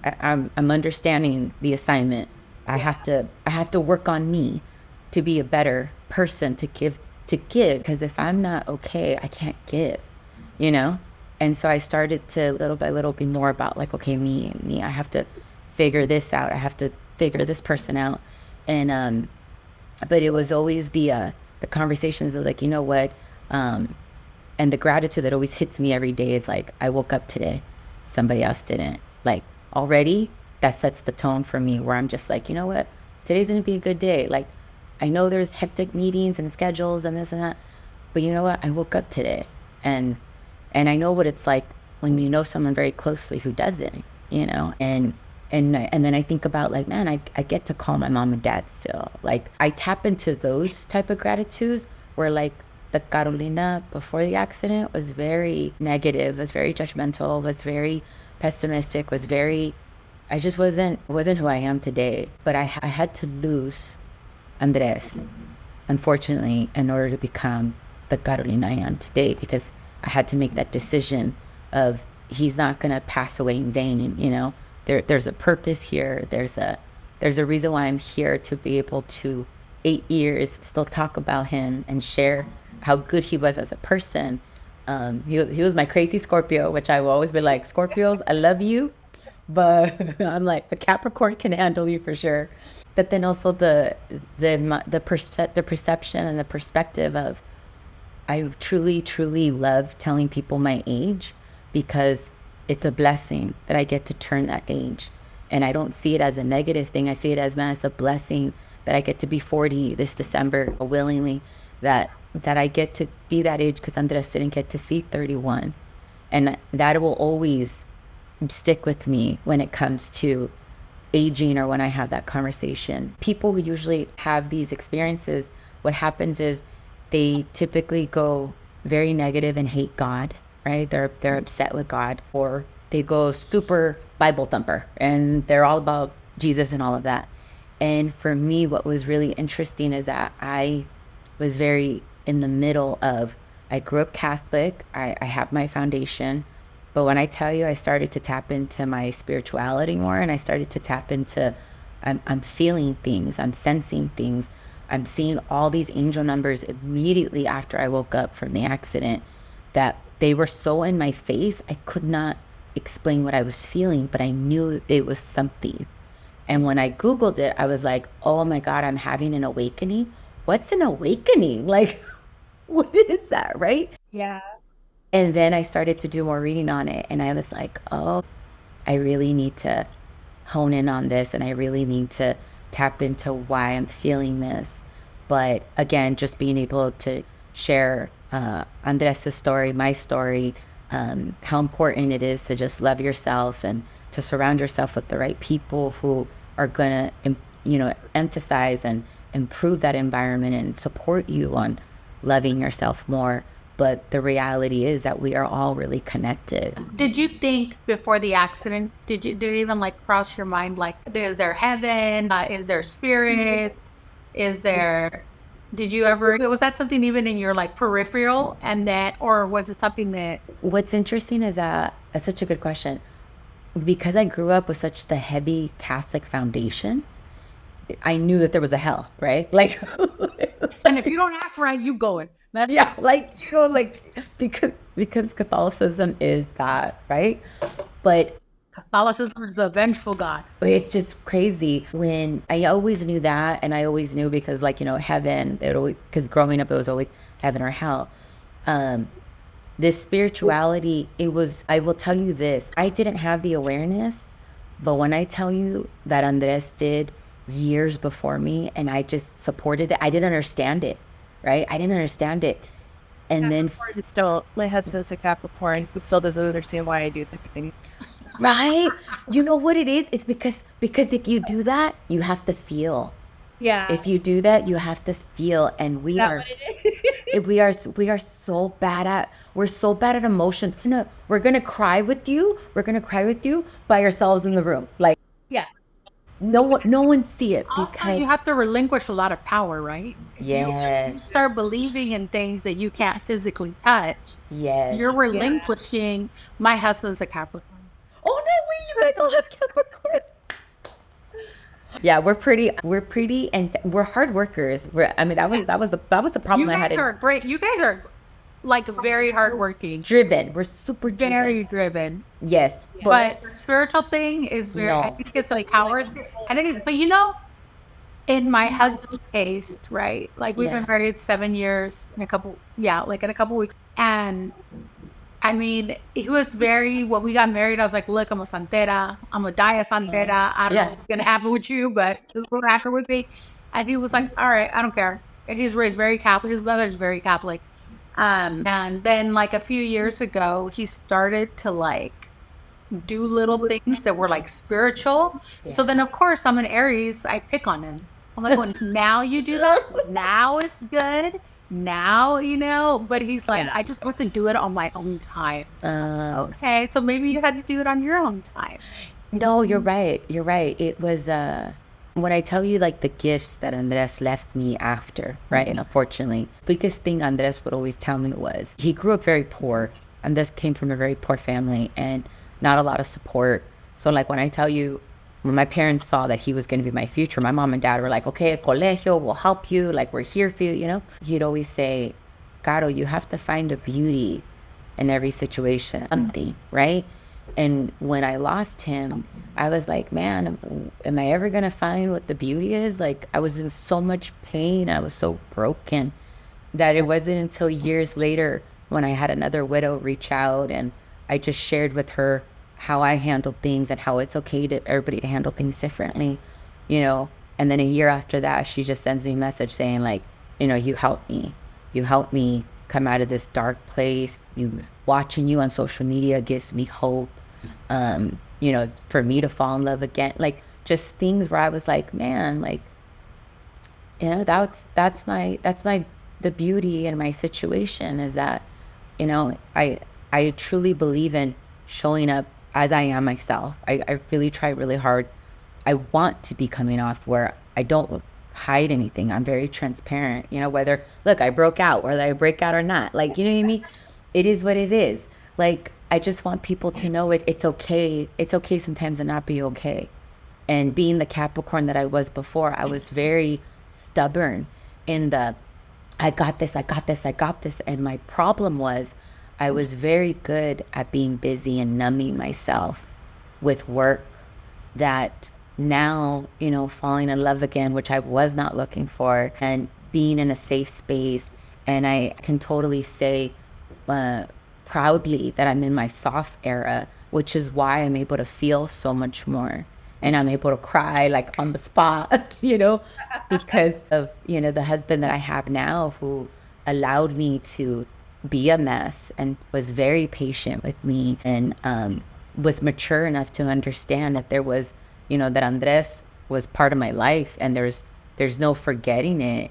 I'm understanding the assignment. I have to work on me to be a better person to give, because if I'm not okay, I can't give, you know? And so I started to little by little be more about like, okay, me, I have to figure this out. I have to figure this person out. And, but it was always the conversations of like, you know what? And the gratitude that always hits me every day is like, I woke up today, somebody else didn't. Like already that sets the tone for me where I'm just like, you know what? Today's going to be a good day. Like I know there's hectic meetings and schedules and this and that, but you know what? I woke up today and I know what it's like when you know someone very closely who doesn't, you know, and then I think about like, man, I get to call my mom and dad still. Like I tap into those type of gratitudes where like the Carolina before the accident was very negative, was very judgmental, was very pessimistic, I just wasn't who I am today. But I had to lose Andres, unfortunately, in order to become the Carolina I am today, because I had to make that decision of he's not going to pass away in vain. And, you know, there's a purpose here. There's a reason why I'm here, to be able to 8 years still talk about him and share how good he was as a person. He was my crazy Scorpio, which I will always be like, Scorpios, I love you, but I'm like, a Capricorn can handle you for sure. But then also the perception and the perspective of, I truly, truly love telling people my age, because it's a blessing that I get to turn that age. And I don't see it as a negative thing. I see it as, man, it's a blessing that I get to be 40 this December willingly, that I get to be that age, because Andres didn't get to see 31. And that will always stick with me when it comes to aging, or when I have that conversation. People who usually have these experiences, what happens is they typically go very negative and hate God, right? They're upset with God, or they go super Bible thumper and they're all about Jesus and all of that. And for me, what was really interesting is that I was very in the middle of, I grew up Catholic, I have my foundation, but when I tell you, I started to tap into my spirituality more, and I started to tap into, I'm feeling things, I'm sensing things, I'm seeing all these angel numbers immediately after I woke up from the accident, that they were so in my face, I could not explain what I was feeling, but I knew it was something. And when I Googled it, I was like, oh my God, I'm having an awakening. What's an awakening? Like, what is that, right? Yeah. And then I started to do more reading on it, and I was like, oh, I really need to hone in on this, and I really need to tap into why I'm feeling this. But again, just being able to share Andres' story, my story, how important it is to just love yourself and to surround yourself with the right people who are going to, you know, emphasize and improve that environment and support you on loving yourself more. But the reality is that we are all really connected. Did you think before the accident, did it even like cross your mind, like, is there heaven? Is there spirits? Did you ever, was that something even in your like peripheral, and that, or was it something that? What's interesting is that, that's such a good question. Because I grew up with such the heavy Catholic foundation, I knew that there was a hell, right? Like, And if you don't ask right, you going. yeah, like, you know, like, because Catholicism is that, right? But Catholicism is a vengeful God. it's just crazy. When I always knew that, and I always knew, because like, you know, heaven, because growing up it was always heaven or hell. This spirituality, it was, I will tell you this, I didn't have the awareness, but when I tell you that Andres did years before me, and I just supported it, I didn't understand it, right? I didn't understand it. And then It's still, my husband's a Capricorn. He still doesn't understand why I do the things. right? You know what it is? It's because if you do that, you have to feel. Yeah. If you do that, you have to feel. And we Is that are, what it is? We are so bad at, we're so bad at emotions. We're gonna cry with you. We're gonna cry with you by ourselves in the room. Like, Yeah. no one see it Also, because you have to relinquish a lot of power, right? If you yes, start believing in things that you can't physically touch, yes. you're relinquishing. My husband's a Capricorn. Oh no, wait, you guys all have Capricorns. Yeah, we're pretty, and we're hard workers. I mean, that was the problem You I had. guys are great. You guys are like very hardworking, Driven. We're super driven. very driven. Yes, But the spiritual thing is very, I No. think it's like coward. I think it's, but you know, in my husband's case, right? Like we've been married 7 years in in a couple weeks. And I mean, he was very, when we got married, I was like, look, I'm a santera. I'm a die a santera. I don't know what's going to happen with you, but this is what happened with me. And he was like, all right, I don't care. And he's raised very Catholic. His mother's very Catholic. And then like a few years ago, he started to like do little things that were like spiritual. So then, of course, I'm an Aries. I pick on him. I'm like, well, now you do that. Now it's good. Now, but he's like, I just want to do it on my own time. Okay. So maybe you had to do it on your own time. No, you're right. You're right. It was when I tell you like the gifts that Andres left me after, right? And unfortunately, biggest thing Andres would always tell me was he grew up very poor. Andres came from a very poor family and not a lot of support. So like when I tell you, when my parents saw that he was going to be my future, my mom and dad were like, okay, colegio, we'll help you. Like, we're here for you, He'd always say, Caro, you have to find the beauty in every situation, something, right? And when I lost him, I was like, man, am I ever going to find what the beauty is? Like, I was in so much pain. I was so broken that it wasn't until years later when I had another widow reach out and I just shared with her how I handled things and how it's okay to everybody to handle things differently, And then a year after that, she just sends me a message saying like, you helped me. You helped me come out of this dark place. Watching you on social media gives me hope. For me to fall in love again, like just things where I was like, man, like, that's the beauty in my situation is that, I truly believe in showing up as I am myself. I really try really hard. I want to be coming off where I don't hide anything. I'm very transparent, whether, look, I broke out, whether I break out or not. Like, you know what I mean? It is what it is. Like, I just want people to know it's okay. It's okay sometimes to not be okay. And being the Capricorn that I was before, I was very stubborn in I got this. And my problem was I was very good at being busy and numbing myself with work that now, falling in love again, which I was not looking for, and being in a safe space. And I can totally say proudly that I'm in my soft era, which is why I'm able to feel so much more. And I'm able to cry like on the spot, because of, the husband that I have now who allowed me to be a mess and was very patient with me and was mature enough to understand that there was, that Andres was part of my life and there's no forgetting it.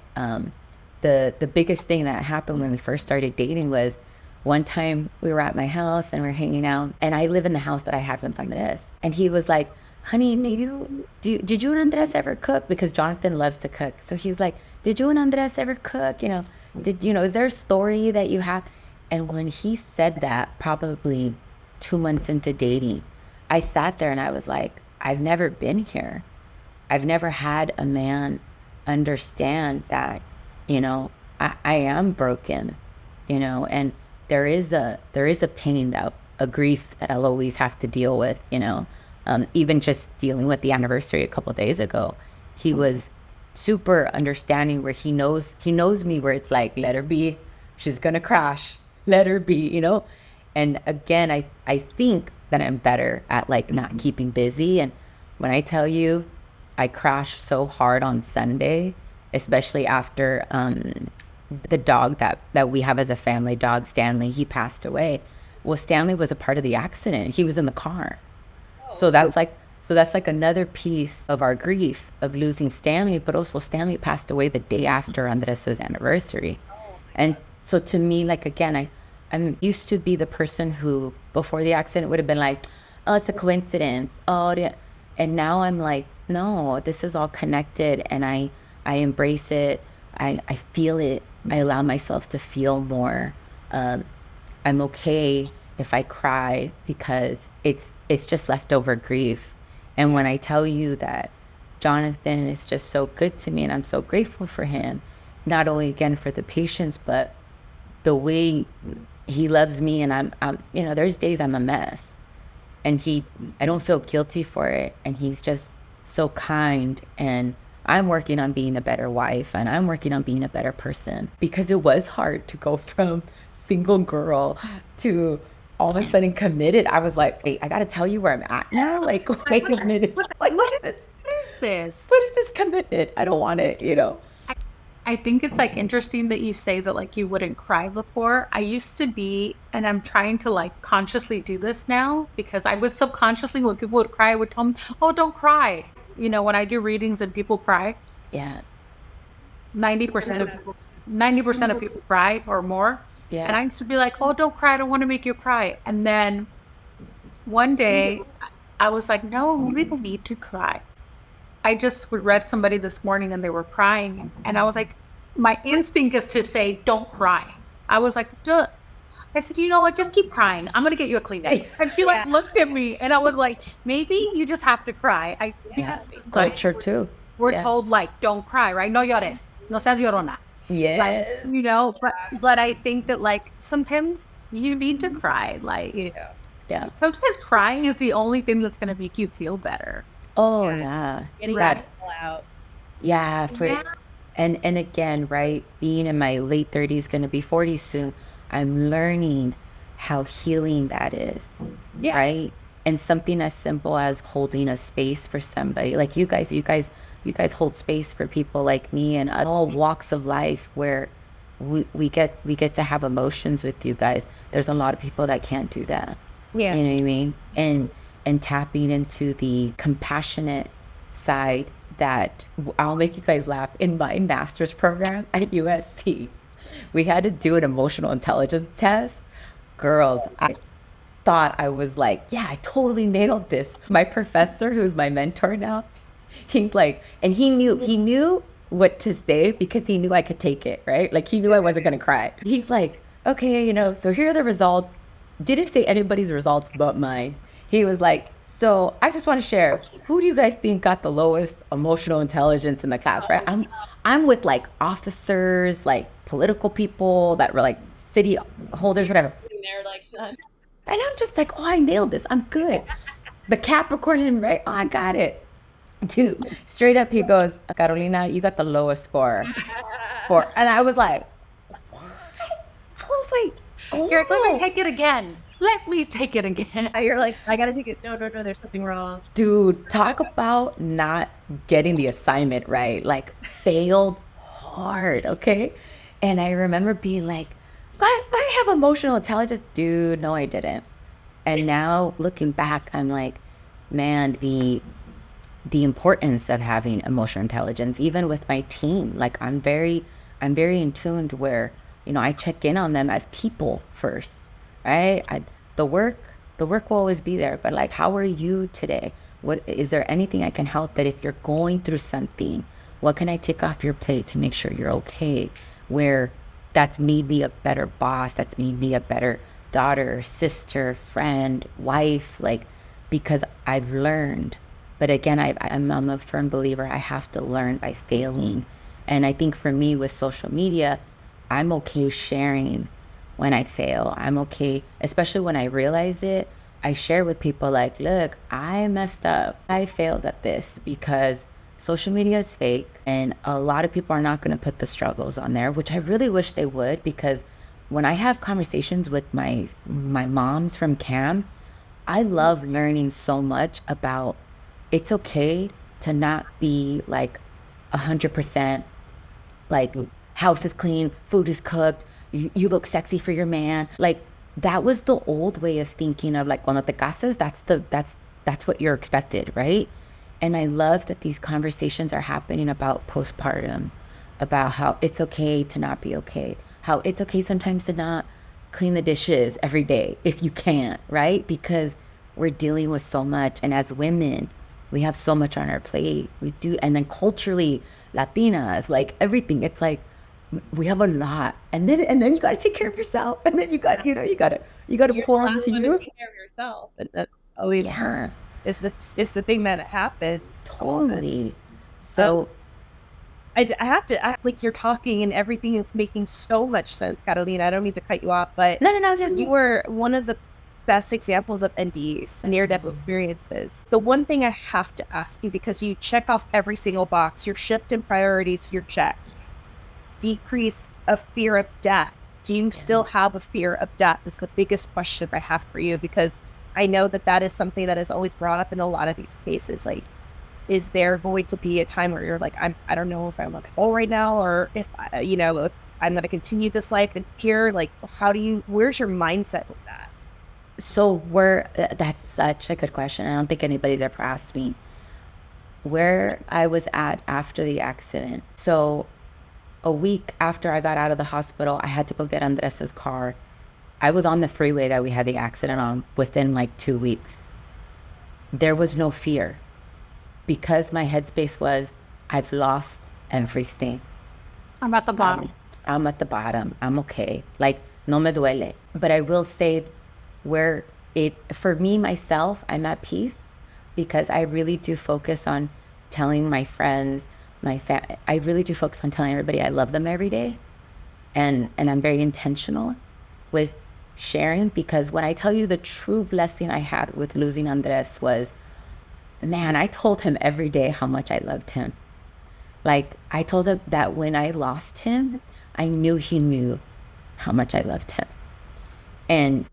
The biggest thing that happened when we first started dating was one time we were at my house and we're hanging out and I live in the house that I had with Andres. And he was like, honey, did you and Andres ever cook? Because Jonathan loves to cook. So he's like, did you and Andres ever cook? Is there a story that you have? And when he said that, probably 2 months into dating, I sat there and I was like, I've never been here. I've never had a man understand that, I am broken, and there is a pain, a grief that I'll always have to deal with, even just dealing with the anniversary a couple of days ago. He was super understanding where he knows me where it's like, let her be, she's gonna crash, let her be, And again, I think that I'm better at like not keeping busy. And when I tell you I crashed so hard on Sunday, especially after the dog that we have as a family dog, Stanley, he passed away. Well, Stanley was a part of the accident. He was in the car. So that's like another piece of our grief of losing Stanley, but also Stanley passed away the day after Andres' anniversary. And So to me, like, again, I'm used to be the person who before the accident would have been like, oh, it's a coincidence. Oh, and now I'm like, no, this is all connected, and I embrace it. I feel it. I allow myself to feel more. I'm okay if I cry because it's just leftover grief. And when I tell you that Jonathan is just so good to me and I'm so grateful for him, not only again for the patience, but the way he loves me, and I'm there's days I'm a mess, and I don't feel guilty for it, and he's just so kind, and I'm working on being a better wife, and I'm working on being a better person, because it was hard to go from single girl to all of a sudden committed. I was like, wait, I gotta tell you where I'm at now. Like, wait a minute. Like, what is this? What is this commitment? I don't want it, I think it's like interesting that you say that like you wouldn't cry before. I used to be, and I'm trying to like consciously do this now, because I would subconsciously, when people would cry, I would tell them, oh, don't cry. When I do readings and people cry, Yeah. 90% of people cry or more. Yeah. And I used to be like, oh, don't cry. I don't want to make you cry. And then one day I was like, no, we don't need to cry. I just read somebody this morning and they were crying. And I was like, my instinct is to say, don't cry. I was like, duh. I said, you know what? Just keep crying. I'm going to get you a Kleenex. And she like looked at me and I was like, maybe you just have to cry. Culture too. We're told like, don't cry, right? No llores. No seas llorona. Yes. Like, but I think that like sometimes you need to cry. Like, Yeah. sometimes crying is the only thing that's going to make you feel better. Oh, yeah. Getting Right. it all out. Yeah. Yeah. And again, right, being in my late 30s, going to be 40 soon, I'm learning how healing that is. Yeah. Right? And something as simple as holding a space for somebody. Like you guys hold space for people like me and all walks of life, where we get to have emotions with you guys. There's a lot of people that can't do that. Yeah. You know what I mean? And tapping into the compassionate side that I'll make you guys laugh. In my master's program at USC, we had to do an emotional intelligence test. Girls, I thought I was like, yeah, I totally nailed this. My professor, who's my mentor now, he's like, and he knew what to say because he knew I could take it, right? Like he knew I wasn't gonna cry. He's like, okay, so here are the results. Didn't say anybody's results but mine. He was like, so I just want to share, who do you guys think got the lowest emotional intelligence in the class, right? I'm with like officers, like political people that were like city holders, whatever. They're like, And I'm just like, oh, I nailed this. I'm good. The Capricorn, right? Oh, I got it. Dude, straight up, he goes, Carolina, you got the lowest score. And I was like, what? I was like, oh. You're like, let me take it again. Let me take it again. you're like, I gotta take it. No, there's something wrong. Dude, talk about not getting the assignment right. Like, failed hard, okay? And I remember being like, I have emotional intelligence. Dude, no, I didn't. And now looking back, I'm like, man, the importance of having emotional intelligence, even with my team. Like, I'm very in tune to where, I check in on them as people first, right? The work will always be there, but like, how are you today? What is there anything I can help? That if you're going through something, what can I take off your plate to make sure you're okay? Where that's made me a better boss, that's made me a better daughter, sister, friend, wife, like, because I've learned. But again, I'm a firm believer, I have to learn by failing. And I think for me with social media, I'm okay sharing when I fail. I'm okay, especially when I realize it. I share with people like, look, I messed up. I failed at this, because social media is fake and a lot of people are not going to put the struggles on there, which I really wish they would, because when I have conversations with my moms from CAM, I love learning so much about it's okay to not be like 100% like house is clean, food is cooked, you look sexy for your man. Like, that was the old way of thinking of like, cuando te casas, that's what you're expected, right? And I love that these conversations are happening about postpartum, about how it's okay to not be okay, how it's okay sometimes to not clean the dishes every day if you can't, right? Because we're dealing with so much. And as women, we have so much on our plate. We do. And then culturally, Latinas, like everything, it's like we have a lot. And then you got to take care of yourself. And then you got, you got to pour into you. Take care of yourself. And that always it's the thing that happens. Totally. So I have to act like you're talking and everything is making so much sense, Carolina. I don't mean to cut you off, but no. You were one of the best examples of NDEs, near-death experiences. The one thing I have to ask you, because you check off every single box, your shift in priorities, you're checked. Decrease of fear of death. Do you still have a fear of death? Is the biggest question I have for you, because I know that is something that is always brought up in a lot of these cases. Like, is there going to be a time where you're like, I don't know if I'm going to go right now, or if if I'm going to continue this life in fear? Like, where's your mindset with that? So that's such a good question. I don't think anybody's ever asked me where I was at after the accident. So a week after I got out of the hospital, I had to go get Andres's car. I was on the freeway that we had the accident on within like 2 weeks. There was no fear because my headspace was, I've lost everything. I'm at the bottom. I'm at the bottom. I'm okay. Like, no me duele. But I will say for me, myself, I'm at peace because I really do focus on telling my friends, I really do focus on telling everybody I love them every day. And I'm very intentional with sharing, because when I tell you the true blessing I had with losing Andres was, man, I told him every day how much I loved him. Like, I told him that when I lost him, I knew he knew how much I loved him. And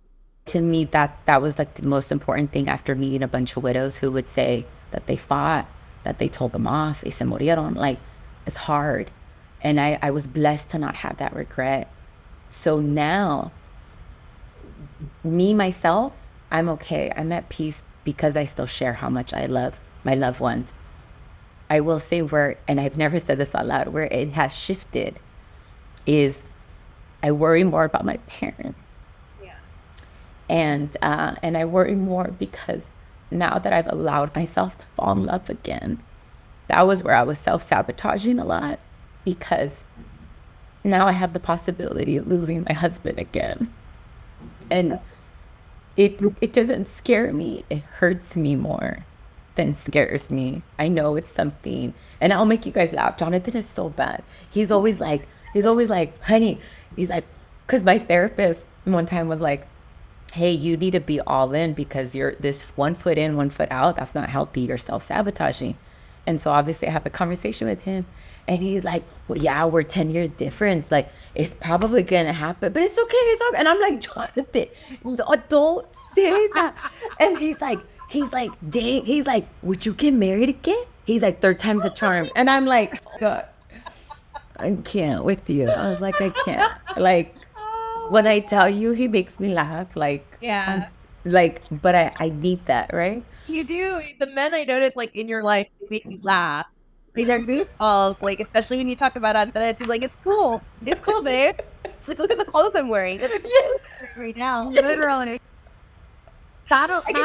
to me, that was like the most important thing, after meeting a bunch of widows who would say that they fought, that they told them off, y se murieron. Like, it's hard. And I was blessed to not have that regret. So now, myself, I'm okay. I'm at peace because I still share how much I love my loved ones. I will say and I've never said this out loud, where it has shifted is I worry more about my parents. Yeah. And I worry more because now that I've allowed myself to fall in love again, that was where I was self-sabotaging a lot, because now I have the possibility of losing my husband again. And it doesn't scare me. It hurts me more than scares me. I know it's something, and I'll make you guys laugh. Jonathan is so bad. He's always like, honey, he's like, because my therapist one time was like, hey, you need to be all in, because you're this 1 foot in, 1 foot out. That's not healthy. You're self-sabotaging. And so obviously I have a conversation with him, and he's like, well, yeah, we're 10 years difference. Like, it's probably going to happen, but it's okay. It's okay. And I'm like, Jonathan, don't say that. And he's like, dang. He's like, would you get married again? He's like, third time's a charm. And I'm like, God, I can't with you. I was like, I can't. Like, when I tell you, he makes me laugh. Like, yeah. But I need that, right? You do. The men I notice, like, in your life, they make you laugh. Like, they're goofballs, like, especially when you talk about Andres. He's like, it's cool, babe. It's like, look at the clothes I'm wearing. Right now. Literally. Shadow in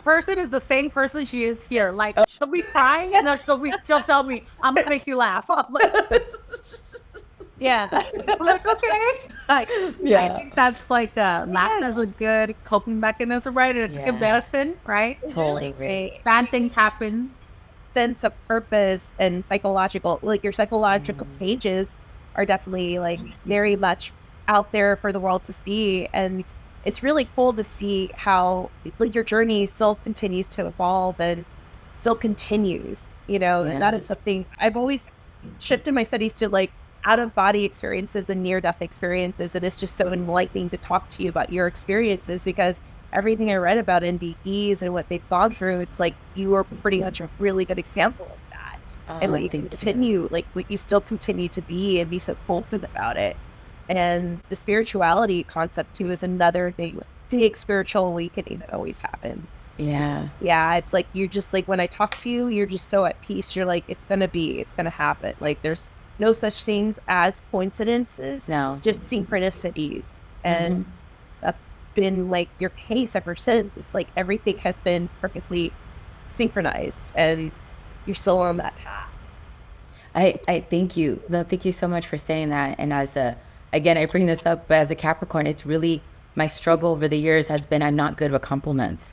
person is the same person she is here. Like, she'll be crying, and then she'll tell me, I'm gonna make you laugh. I'm like, yeah. I'm like, okay. Like, yeah. I think that's like laughing is a good coping mechanism, right? And it's good medicine, right? Totally agree. Bad things happen. Sense of purpose and your psychological pages are definitely like very much out there for the world to see. And it's really cool to see how like your journey still continues to evolve and still continues, and that is something I've always shifted my studies to, like, out-of-body experiences and near-death experiences. And it's just so enlightening to talk to you about your experiences, because everything I read about NDEs and what they've gone through, it's like you are pretty much a really good example of that. And you still continue to be and be so open about it. And the spirituality concept too is another thing. Big spiritual awakening that always happens. Yeah. Yeah. It's like, you're just like, when I talk to you, you're just so at peace. You're like, it's going to happen. Like, there's no such things as coincidences. No. Just synchronicities. And that's been like your case ever since. It's like everything has been perfectly synchronized, and you're still on that path. I thank you. No, thank you so much for saying that. And again, I bring this up, but as a Capricorn, it's really my struggle over the years has been I'm not good with compliments.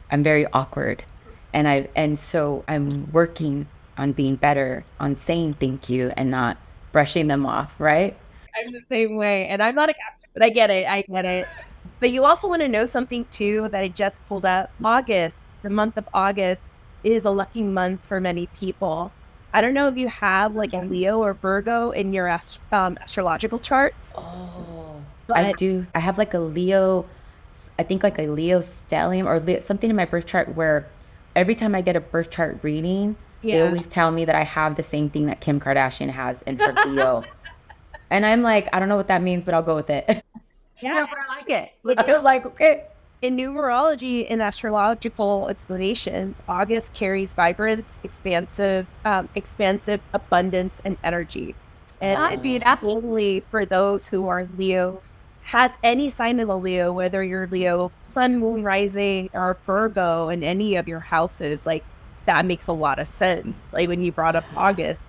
I'm very awkward. And so I'm working on being better, on saying thank you and not brushing them off, right? I'm the same way, and I'm not a Capricorn, but I get it. I get it. But you also want to know something too that I just pulled up. August, the month of August, is a lucky month for many people. I don't know if you have like a Leo or Virgo in your astrological charts. Oh, But I do. I have like a Leo, I think like a Leo stellium or something in my birth chart where every time I get a birth chart reading, they Yeah. always tell me that I have the same thing that Kim Kardashian has in her Leo. And I'm like, I don't know what that means, but I'll go with it. Yeah, but I like it. I'm like, okay. In numerology and astrological explanations, August carries vibrance, expansive abundance, and energy. And I'd be it's totally for those who are Leo, has any sign of the Leo, whether you're Leo, Sun, Moon, Rising, or Virgo in any of your houses, like that makes a lot of sense. Like when you brought up August,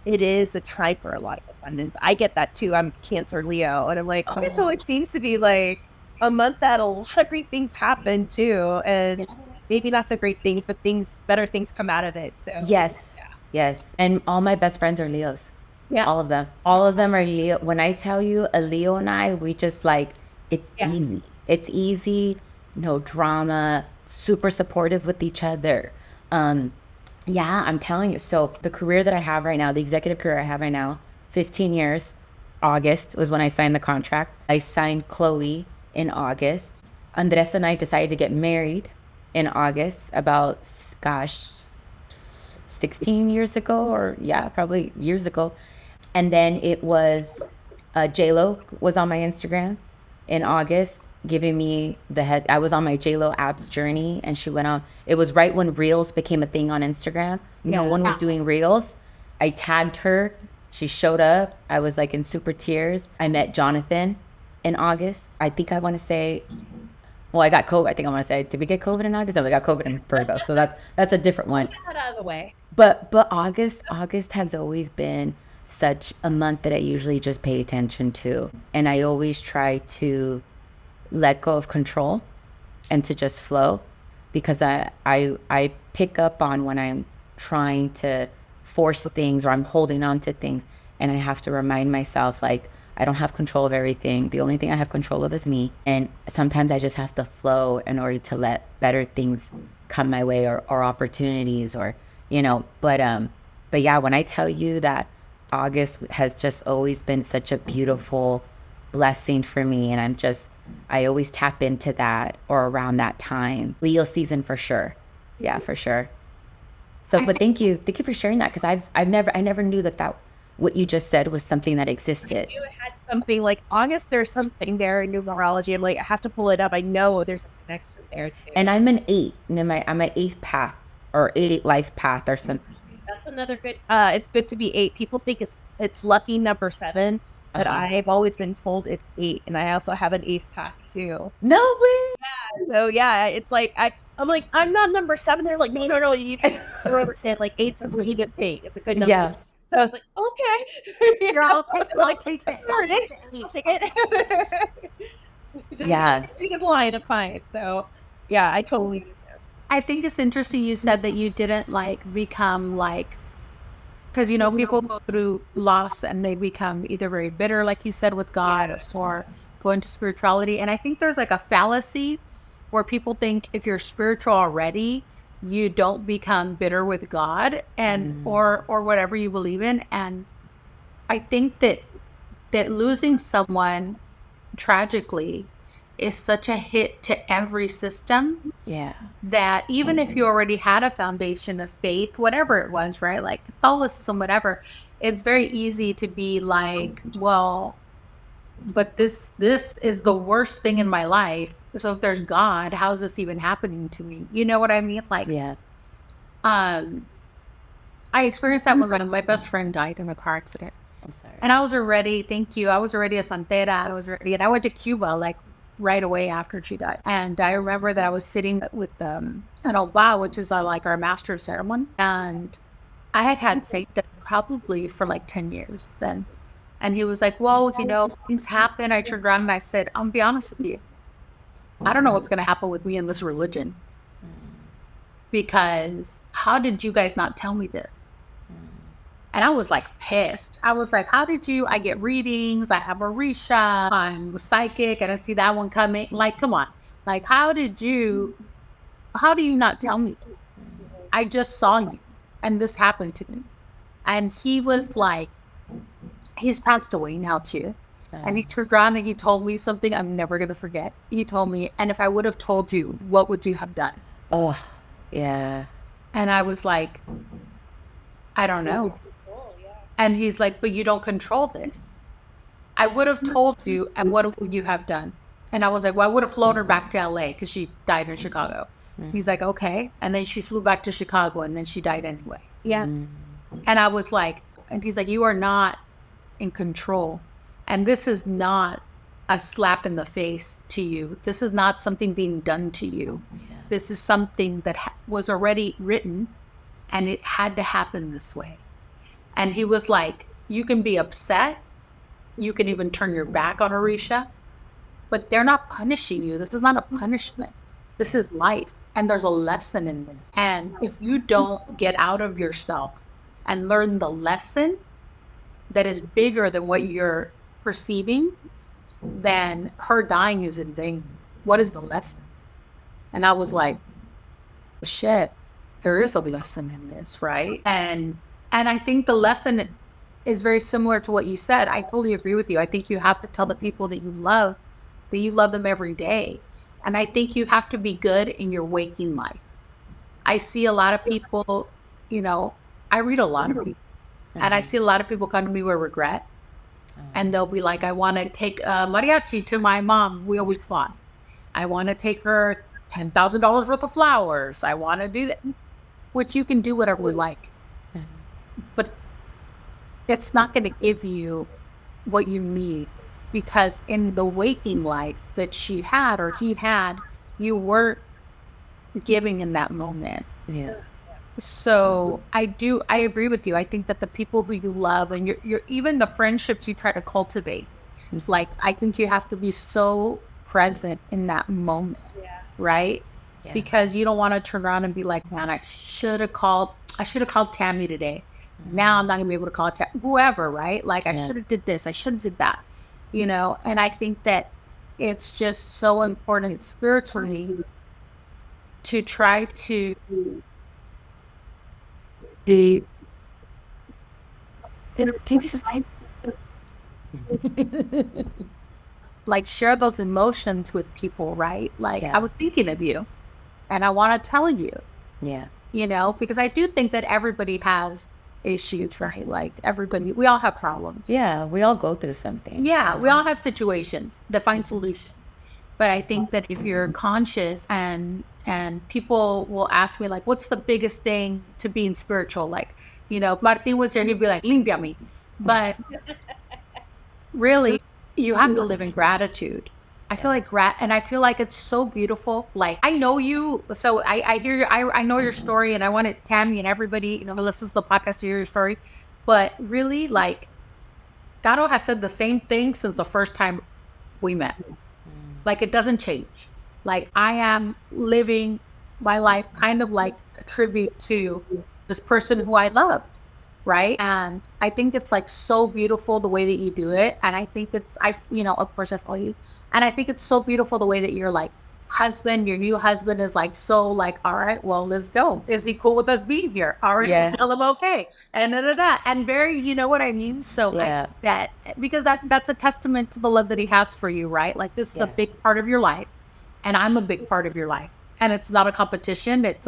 it is a time for a lot of abundance. I get that too. I'm Cancer Leo, and I'm like, okay, so it seems to be like a month that a lot of great things happen too, and maybe not so great things, but better things come out of it. So Yes. Yes. And all my best friends are Leos. yeah, All of them. All of them are Leo. When I tell you a Leo and I, we just like, it's easy. It's easy. No drama. Super supportive with each other. Yeah, I'm telling you. So the career that I have right now, the executive career I have right now, 15 years, August was when I signed the contract. I signed Chloe in August. Andres and I decided to get married in August about, gosh, 16 years ago, or yeah, probably years ago. And then it was J-Lo was on my Instagram in August giving me the head. I was on my J-Lo abs journey, and she went on. It was right when Reels became a thing on Instagram. No one was doing Reels. I tagged her. She showed up. I was like in super tears. I met Jonathan in August. I think I want to say, well, I got COVID. I think I want to say, did we get COVID in August? No, we got COVID in Virgo. So that's a different one. get that out of the way. But August has always been such a month that I usually just pay attention to, and I always try to let go of control and to just flow, because I pick up on when I'm trying to force things or I'm holding on to things, and I have to remind myself like I don't have control of everything. The only thing I have control of is me, and sometimes I just have to flow in order to let better things come my way, or opportunities, or but yeah, when I tell you that August has just always been such a beautiful blessing for me, and I always tap into that or around that time. Leo season for sure. Yeah, for sure. So, but thank you for sharing that, because I never knew that what you just said was something that existed. You had something like August. There's something there in numerology. I'm like, I have to pull it up. I know there's a connection there too. And I'm an 8, and I'm an 8th path or 8 life path or something. That's another good. It's good to be 8. People think it's lucky number 7, but I've always been told it's 8, and I also have an 8th path too. No way. So yeah, it's like I'm like, I'm not number 7. They're like, no, you don't understand. Like 8's a really good thing. It's a good number. Yeah. So I was like, okay, You're all take like, I'll take that. I'll take it. Just Yeah. being a line of fine. So yeah, I totally do. I think it's interesting you said that you didn't like become like, because people go through loss and they become either very bitter, like you said, with God, or go into spirituality. And I think there's like a fallacy where people think if you're spiritual already, you don't become bitter with God and or whatever you believe in. And I think that losing someone tragically is such a hit to every system. Yeah. That even if you already had a foundation of faith, whatever it was, right? Like Catholicism, whatever, it's very easy to be like, well, but this is the worst thing in my life. So if there's God, how's this even happening to me? You know what I mean? Like, Yeah. I experienced that when my best friend died in a car accident. I'm sorry. And I was already, thank you, I was already a santera. I was ready. And I went to Cuba like right away after she died. And I remember that I was sitting with an oba, which is like our master of ceremony. And I had Saint probably for like 10 years then. And he was like, well, things happen. I turned around and I said, I'm be honest with you. I don't know what's going to happen with me in this religion. Because how did you guys not tell me this? And I was like pissed. I was like, how did I get readings. I have a Orisha. I'm psychic. I didn't see that one coming. Like, come on. Like, how do you not tell me this? I just saw you. And this happened to me. And he was like, he's passed away now too. And he turned around and he told me something I'm never going to forget. He told me, and if I would have told you, what would you have done? Oh, yeah. And I was like, I don't know. And he's like, but you don't control this. I would have told you, and what would you have done? And I was like, well, I would have flown her back to LA because she died in Chicago. He's like, okay. And then she flew back to Chicago and then she died anyway. Yeah. And I was like, and he's like, you are not in control. And this is not a slap in the face to you. This is not something being done to you. Yeah. This is something that was already written and it had to happen this way. And he was like, you can be upset. You can even turn your back on Orisha, but they're not punishing you. This is not a punishment. This is life. And there's a lesson in this. And if you don't get out of yourself and learn the lesson that is bigger than what you're perceiving, then her dying is in vain. What is the lesson? And I was like, shit, there is a lesson in this, right? And I think the lesson is very similar to what you said. I totally agree with you. I think you have to tell the people that you love them every day. And I think you have to be good in your waking life. I see a lot of people, I read a lot of people. And I see a lot of people come to me with regret. And they'll be like, I want to take mariachi to my mom. We always fought. I want to take her $10,000 worth of flowers. I want to do that. Which you can do whatever you like. But it's not going to give you what you need. Because in the waking life that she had or he had, you weren't giving in that moment. Yeah. So I agree with you. I think that the people who you love and you're even the friendships you try to cultivate, it's like, I think you have to be so present in that moment, right? Yeah. Because you don't want to turn around and be like, man, I should have called Tammy today. Now I'm not gonna be able to call whoever, right? Like I should have did this, I should have did that, and I think that it's just so important spiritually to try to like share those emotions with people, right? Like I was thinking of you and I want to tell you, because I do think that everybody has issues, right? Like everybody, we all have problems. Yeah, we all go through something. Yeah, we all have situations that find solutions. But I think that if you're conscious and people will ask me like, what's the biggest thing to being spiritual? Like, Martin was here, he'd be like, limpia me. But really, you have to live in gratitude. I feel like and I feel like it's so beautiful. Like I know you, so I hear you. I know your story, and I wanted Tammy and everybody, who listens to the podcast to hear your story. But really, like, Caro has said the same thing since the first time we met. Like it doesn't change. Like I am living my life kind of like a tribute to this person who I love. Right. And I think it's like so beautiful the way that you do it. And I think of course I follow you. And I think it's so beautiful the way that your like your new husband is like, so like, all right, well, let's go. Is he cool with us being here? All right, tell him okay. And and very, you know what I mean? So because that's a testament to the love that he has for you, right? Like this is a big part of your life and I'm a big part of your life. And it's not a competition. It's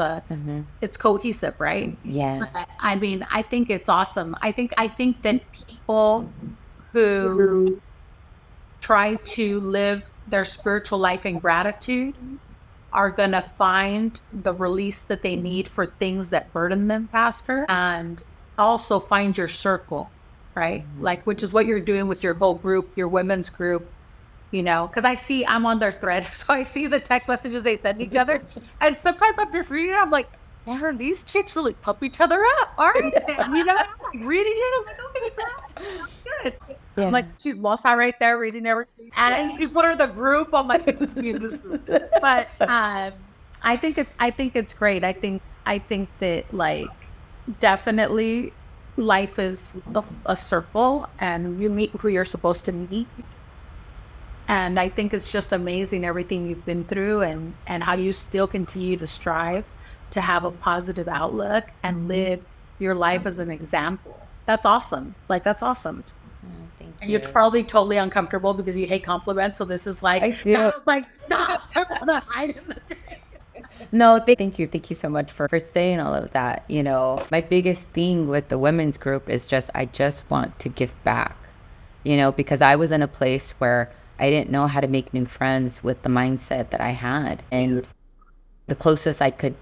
it's cohesive, right? Yeah. But, I mean, I think it's awesome. I think that people who try to live their spiritual life in gratitude are going to find the release that they need for things that burden them faster. And also find your circle, right? Like, which is what you're doing with your whole group, your women's group, you know, because I'm on their thread. So I see the text messages they send each other. And sometimes I'm just reading it. I'm like, man, these chicks really pump each other up, aren't they? You know, I'm like reading it. I'm like, okay, girl, that's good. Yeah. I'm like, she's Mosa right there reading everything. And you put her in the group. I'm like, this group. But I think it's great. I think that like definitely life is a circle and you meet who you're supposed to meet. And I think it's just amazing everything you've been through and how you still continue to strive to have a positive outlook and live your life as an example. That's awesome. Like, that's awesome. Thank And you. you're probably totally uncomfortable because you hate compliments. So this is like, I do. like, stop. I'm gonna hide in the drink. No, thank you. Thank you so much for saying all of that. You know, my biggest thing with the women's group is I just want to give back, you know, because I was in a place where I didn't know how to make new friends with the mindset that I had. And the closest I could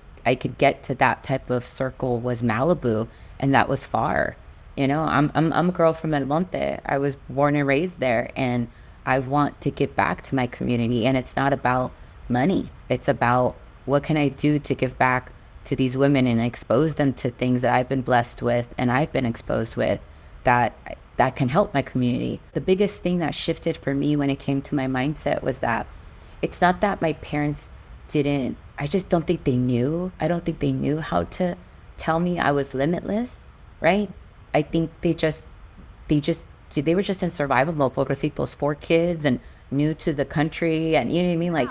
get to that type of circle was Malibu, and that was far. You know, I'm a girl from El Monte. I was born and raised there, and I want to give back to my community. And it's not about money. It's about what can I do to give back to these women and expose them to things that I've been blessed with and I've been exposed with that can help my community. The biggest thing that shifted for me when it came to my mindset was that it's not that my parents didn't, I just don't think they knew. I don't think they knew how to tell me I was limitless, right? I think they were just in survival mode, pobrecitos, 4 kids and new to the country, and you know what I mean? Like,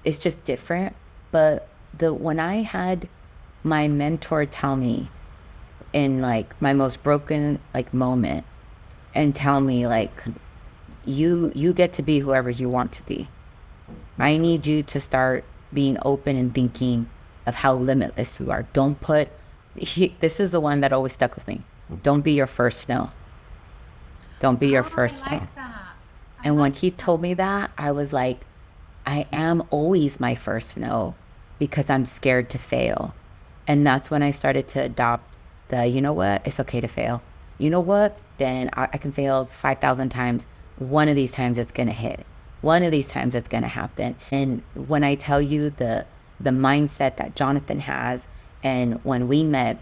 it's just different. But when I had my mentor tell me in like my most broken like moment and tell me like, you get to be whoever you want to be. I need you to start being open and thinking of how limitless you are. Don't put, this is the one that always stuck with me. Don't be your first no. Don't be your first no. And when he told me that, I was like, I am always my first no because I'm scared to fail. And that's when I started to adopt you know what? It's okay to fail. You know what? Then I can fail 5,000 times. One of these times it's going to hit. One of these times it's going to happen. And when I tell you the mindset that Jonathan has, and when we met,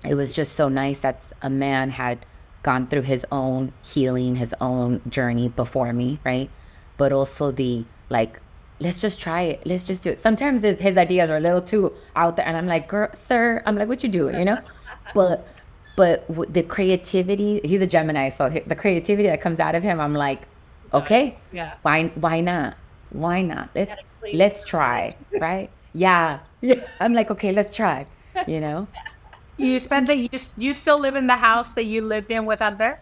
it was just so nice that a man had gone through his own healing, his own journey before me, right? But also the like, let's just try it. Let's just do it. Sometimes his ideas are a little too out there. And I'm like, girl, sir, I'm like, what you doing, you know? But the creativity, he's a Gemini. So the creativity that comes out of him, I'm like, okay, Yeah. why not? Why not? Let's try, right? Yeah. I'm like, okay, let's try, you know? You still live in the house that you lived in with Andres?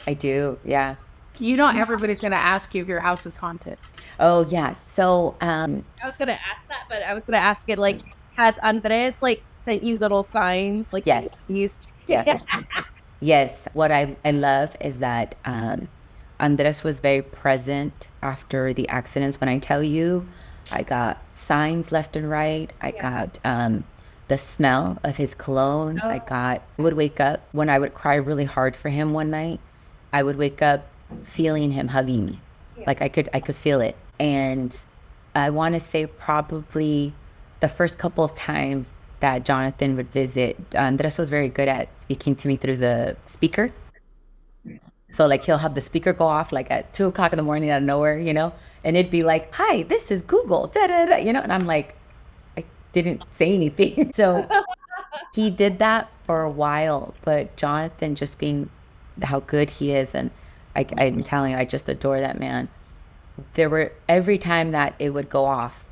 I do. Yeah. You know, everybody's going to ask you if your house is haunted. Oh, yeah. So, I was gonna ask that, but I was gonna ask it like, has Andres like sent you little signs like Yes. he used? yes. Yes. What I love is that Andres was very present after the accidents. When I tell you, I got signs left and right. I got the smell of his cologne. I would wake up when I would cry really hard for him one night. I would wake up feeling him hugging me. Like I could feel it. And I want to say probably the first couple of times that Jonathan would visit, Andres was very good at speaking to me through the speaker. So like he'll have the speaker go off like at 2:00 in the morning out of nowhere, you know, and it'd be like, "Hi, this is Google," da, da, da, you know, and I'm like, I didn't say anything. So he did that for a while, but Jonathan just being how good he is, and I'm telling you, I just adore that man. There were every time that it would go off,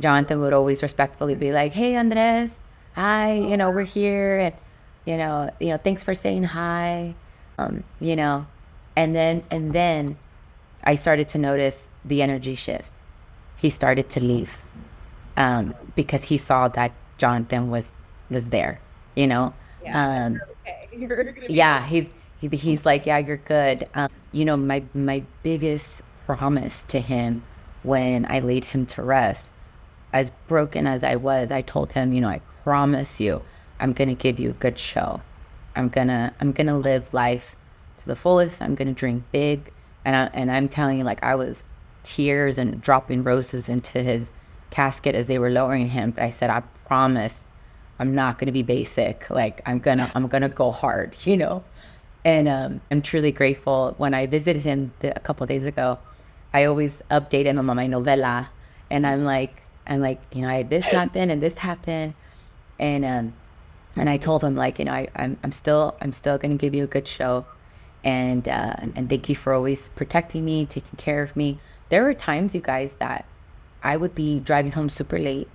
Jonathan would always respectfully be like, "Hey, Andres, hi, you know, we're here, and you know, thanks for saying hi." You know, and then I started to notice the energy shift. He started to leave because he saw that Jonathan was there, you know. Yeah, he's like, yeah, you're good. You know, my biggest promise to him when I laid him to rest, as broken as I was, I told him, you know, I promise you, I'm gonna give you a good show. I'm gonna live life to the fullest. I'm gonna drink big. And I'm telling you, like, I was tears and dropping roses into his casket as they were lowering him. But I said, I promise I'm not gonna be basic. Like, I'm gonna go hard, you know? And I'm truly grateful. When I visited him a couple of days ago, I always update him on my novela, and I'm like, you know, this happened and this happened, and I told him, like, you know, I'm still gonna give you a good show, and thank you for always protecting me, taking care of me. There were times, you guys, that I would be driving home super late,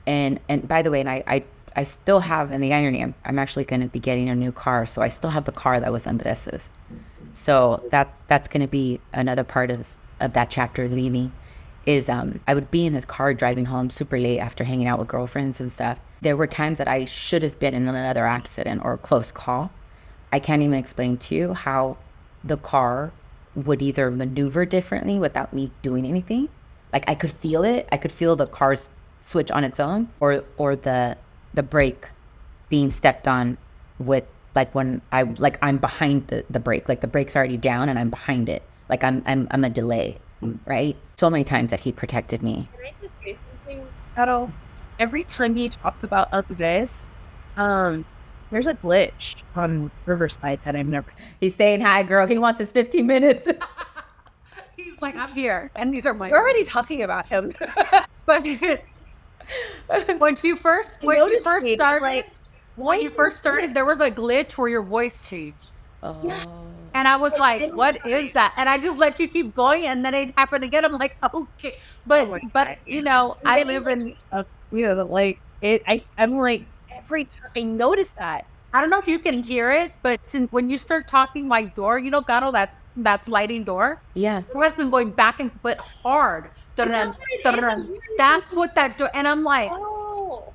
and by the way, and I still have, and the irony, I'm actually going to be getting a new car, so I still have the car that was Andres's. So that's going to be another part of that chapter leaving, is I would be in his car driving home super late after hanging out with girlfriends and stuff. There were times that I should have been in another accident or a close call. I can't even explain to you how the car would either maneuver differently without me doing anything. Like, I could feel it. I could feel the car's switch on its own, or the brake being stepped on with, like, when I'm behind the brake, like the brake's already down and I'm behind it. Like, I'm a delay, right? So many times that he protected me. Can I just say something, Carol? Every time he talked about Andres, there's a glitch on Riverside that I've never. He's saying hi, girl. He wants his 15 minutes. He's like, I'm here, and these are my. We're already talking about him. But when you first started, there was a glitch where your voice changed. Oh. And I was like, what is that? And I just let you keep going, and then it happened again. I'm like, okay. But you know, I live in like it. I'm like, every time I notice that. I don't know if you can hear it, but when you start talking, my door, you know, Gato, that sliding door. Yeah. It has been going back and but hard. That's what that door. And I'm like, Oh.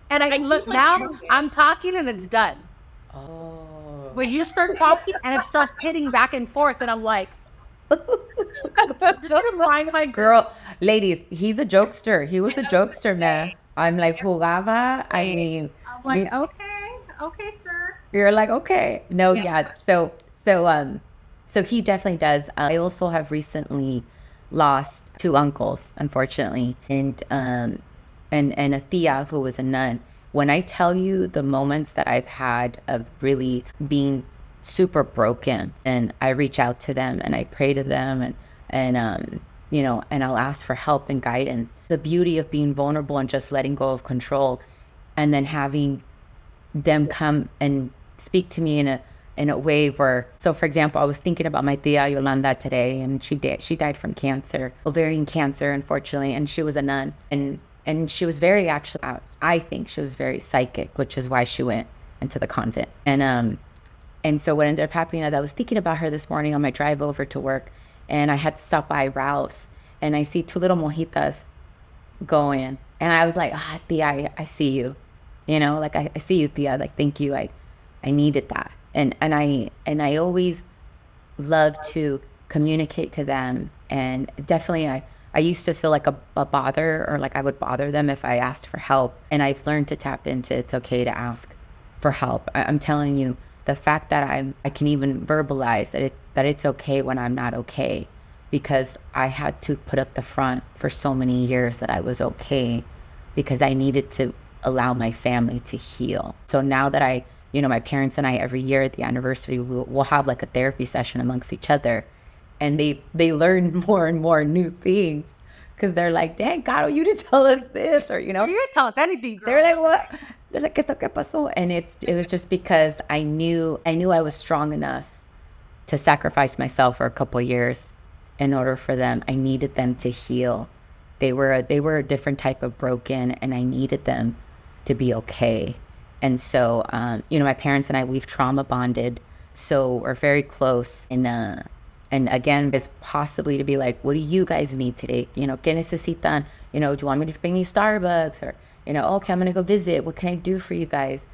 and I look now. I'm talking and it's done. Oh. But you start talking and it starts hitting back and forth, and I'm like, my girl, ladies, he's a jokester. He was a jokester, man. I'm like, jugaba. I mean, I'm like, okay, sir. You're like, okay. No, yeah. So he definitely does. I also have recently lost 2 uncles, unfortunately, and a tia who was a nun. When I tell you the moments that I've had of really being super broken, and I reach out to them and I pray to them, and you know, and I'll ask for help and guidance. The beauty of being vulnerable and just letting go of control, and then having them come and speak to me in a way where, so for example, I was thinking about my tia Yolanda today, and she died from cancer, ovarian cancer, unfortunately, and she was a nun, and she was very, actually, I think she was very psychic, which is why she went into the convent. And so what ended up happening is I was thinking about her this morning on my drive over to work, and I had to stop by Ralph's, and I see 2 little mojitas going, and I was like, tia, I see you. You know, like, I see you, tia. Like, thank you. I needed that. And I always love to communicate to them. And definitely I used to feel like a bother, or like I would bother them if I asked for help. And I've learned to tap into, it's okay to ask for help. I'm telling you, the fact that I can even verbalize that it's okay when I'm not okay, because I had to put up the front for so many years that I was okay, because I needed to allow my family to heal. So now that you know, my parents and I, every year at the anniversary, we'll have like a therapy session amongst each other, and they learn more and more new things, because they're like, dang, Gato, you didn't tell us this, or, you know, you didn't tell us anything, girl. They're like, what? They're like, ¿qué pasó? And it was just because I knew I was strong enough to sacrifice myself for a couple of years in order for them. I needed them to heal. They were a different type of broken, and I needed them to be okay. And so, you know, my parents and I, we've trauma bonded, so we're very close. And again, it's possibly to be like, what do you guys need today? You know, ¿qué necesitan? You know, do you want me to bring you Starbucks? Or, you know, okay, I'm going to go visit. What can I do for you guys?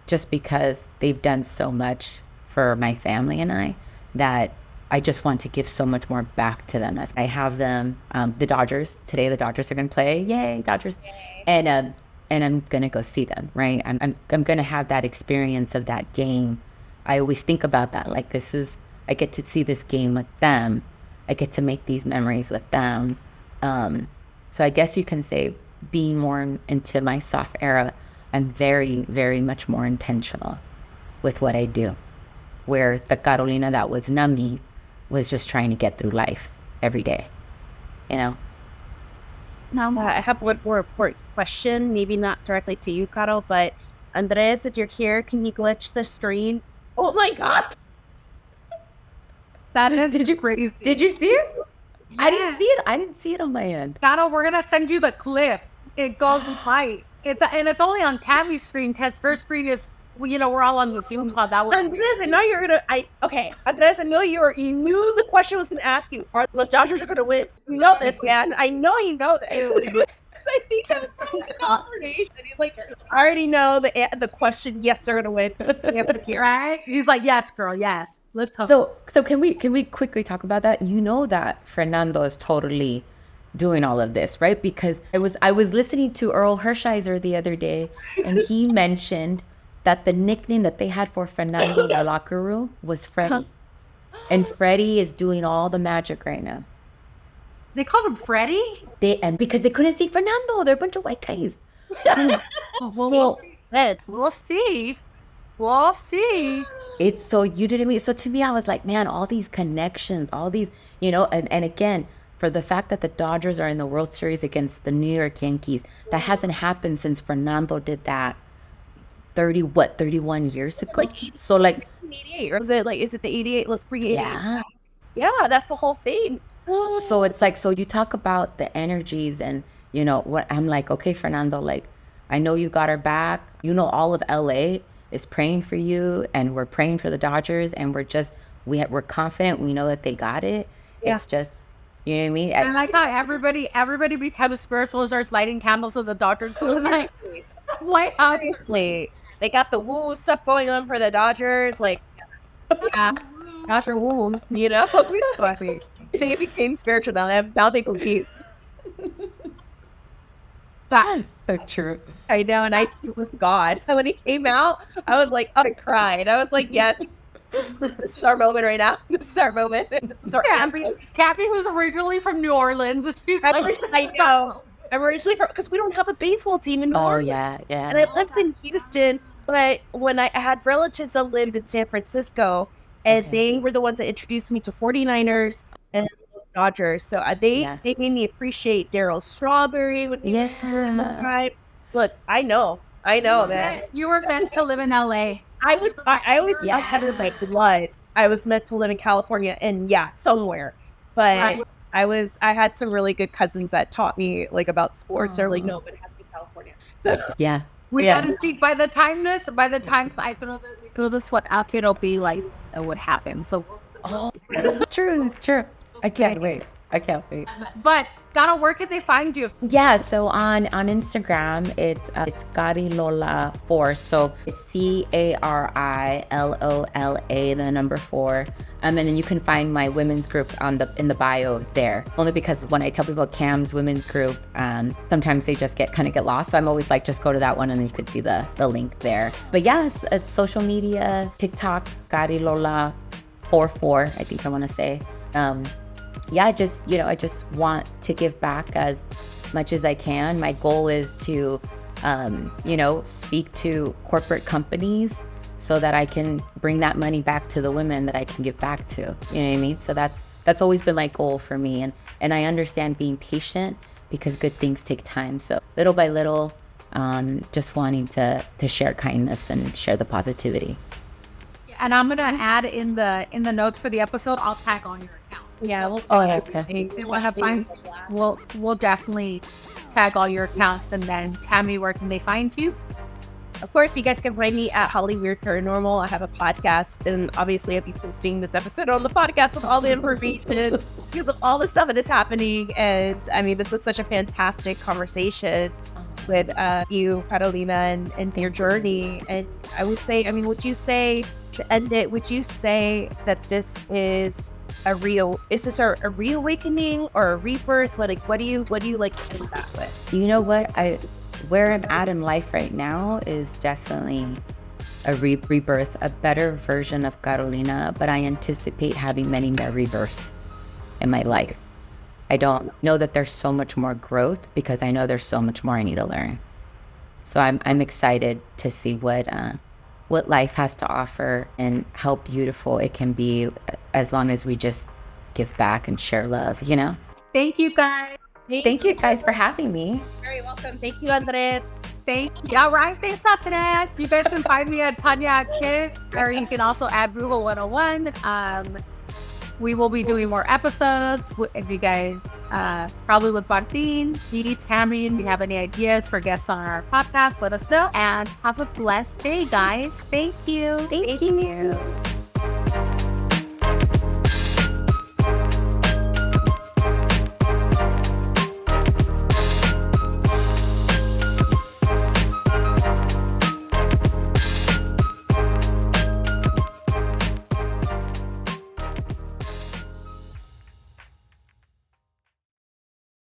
Just because they've done so much for my family and I, that I just want to give so much more back to them. As I have them, the Dodgers, today the Dodgers are going to play. Yay, Dodgers. Yay. and I'm gonna go see them, right? I'm gonna have that experience of that game. I always think about that, like I get to see this game with them. I get to make these memories with them. So I guess you can say, being more into my soft era, I'm very, very much more intentional with what I do. Where the Carolina that was numbing was just trying to get through life every day, you know? I have one more important question, maybe not directly to you, Caro, but Andres, if you're here, can you glitch the screen? Oh my God! That is crazy. Did you see it? Yeah. I didn't see it on my end. Donna, we're gonna send you the clip. It goes right. It's only on Tammy's screen because her screen is, we're all on the Zoom call. That was Andres, I know you're gonna. Andres, I know you knew the question was gonna ask you. Are the Dodgers are gonna win? You know this, man. I know you know that. I think that was the conversation. He's like, I already know the question. Yes, they're gonna win. Yes, right. He's like, yes, girl, yes. Let's hope. So can we quickly talk about that? You know that Fernando is totally doing all of this, right? Because I was listening to Earl Hershiser the other day, and he mentioned that the nickname that they had for Fernando in the locker room was Freddy. And Freddy is doing all the magic right now. They called him Freddy? And because they couldn't see Fernando, they're a bunch of white guys. We'll see. We'll see. It's so, you know what I mean? So to me, I was like, man, all these connections, all these, and again, for the fact that the Dodgers are in the World Series against the New York Yankees, that hasn't happened since Fernando did that 31 years ago. So like 88, or is it the 88? Let's pre-88. Yeah, that's the whole thing. So it's like, so you talk about the energies and, what I'm like, okay, Fernando, like, I know you got our back. All of LA is praying for you, and we're praying for the Dodgers, and we're confident. We know that they got it. Yeah. It's just, you know what I mean? I like how everybody becomes spiritual and starts lighting candles at the Dodgers. Like, Seriously. They got the woo stuff going on for the Dodgers. Like, yeah, Dodger woo, They became spiritual now they believe. That's so true. I know, and I was God. And when he came out, I was like, I cried. I was like, yes, this is our moment right now. This is our moment. Tabby, who's originally from New Orleans. I know. I'm originally from, because we don't have a baseball team in New Orleans. Yeah. And I lived in Houston, but when I had relatives that lived in San Francisco, and they were the ones that introduced me to 49ers and Dodgers. So they made me appreciate Darryl Strawberry when he was from the time. Look, I know, man. You were meant to live in LA. I always had it in my blood. I was meant to live in California and somewhere. But I had some really good cousins that taught me about sports. They're like, no, but it has to be California. So we gotta see by the time I throw this one up, it'll be like what happened. So it's true. I can't wait. But Garo, where can they find you? Yeah, so on Instagram, it's Carilola4. So it's CARILOLA, the number 4. And then you can find my women's group in the bio there. Only because when I tell people Cam's women's group, sometimes they just get lost. So I'm always like, just go to that one and then you could see the link there. But yes, it's social media, TikTok, Carilola44, I think I want to say. I just want to give back as much as I can. My goal is to, speak to corporate companies so that I can bring that money back to the women that I can give back to. You know what I mean? So that's always been my goal for me. And I understand being patient because good things take time. So little by little, just wanting to share kindness and share the positivity. And I'm gonna add in the notes for the episode, I'll tag on your account. Yeah, we'll definitely tag all your accounts. And then Tammy, where can they find you? Of course, you guys can find me at Hollyweird Paranormal. I have a podcast, and obviously I'll be posting this episode on the podcast with all the information because of all the stuff that is happening. And I mean, this was such a fantastic conversation with you, Carolina, and your journey. And I would say, would you say, to end it, would you say that this is a reawakening or a rebirth? What do you like to end that with? You know what? where I'm at in life right now is definitely a rebirth, a better version of Carolina, but I anticipate having many more rebirths in my life. I don't know that there's so much more growth because I know there's so much more I need to learn. So I'm excited to see what life has to offer and how beautiful it can be as long as we just give back and share love, you know? Thank you guys. Thank you guys for having me. Very welcome. Thank you, Andres. Thank you. All right, thanks, Andres. You guys can find me at Thanya or you can also add Brujo 101. We will be doing more episodes. If you guys, probably with Martin, Didi, Tammy, if you have any ideas for guests on our podcast, let us know. And have a blessed day, guys. Thank you. Thank you.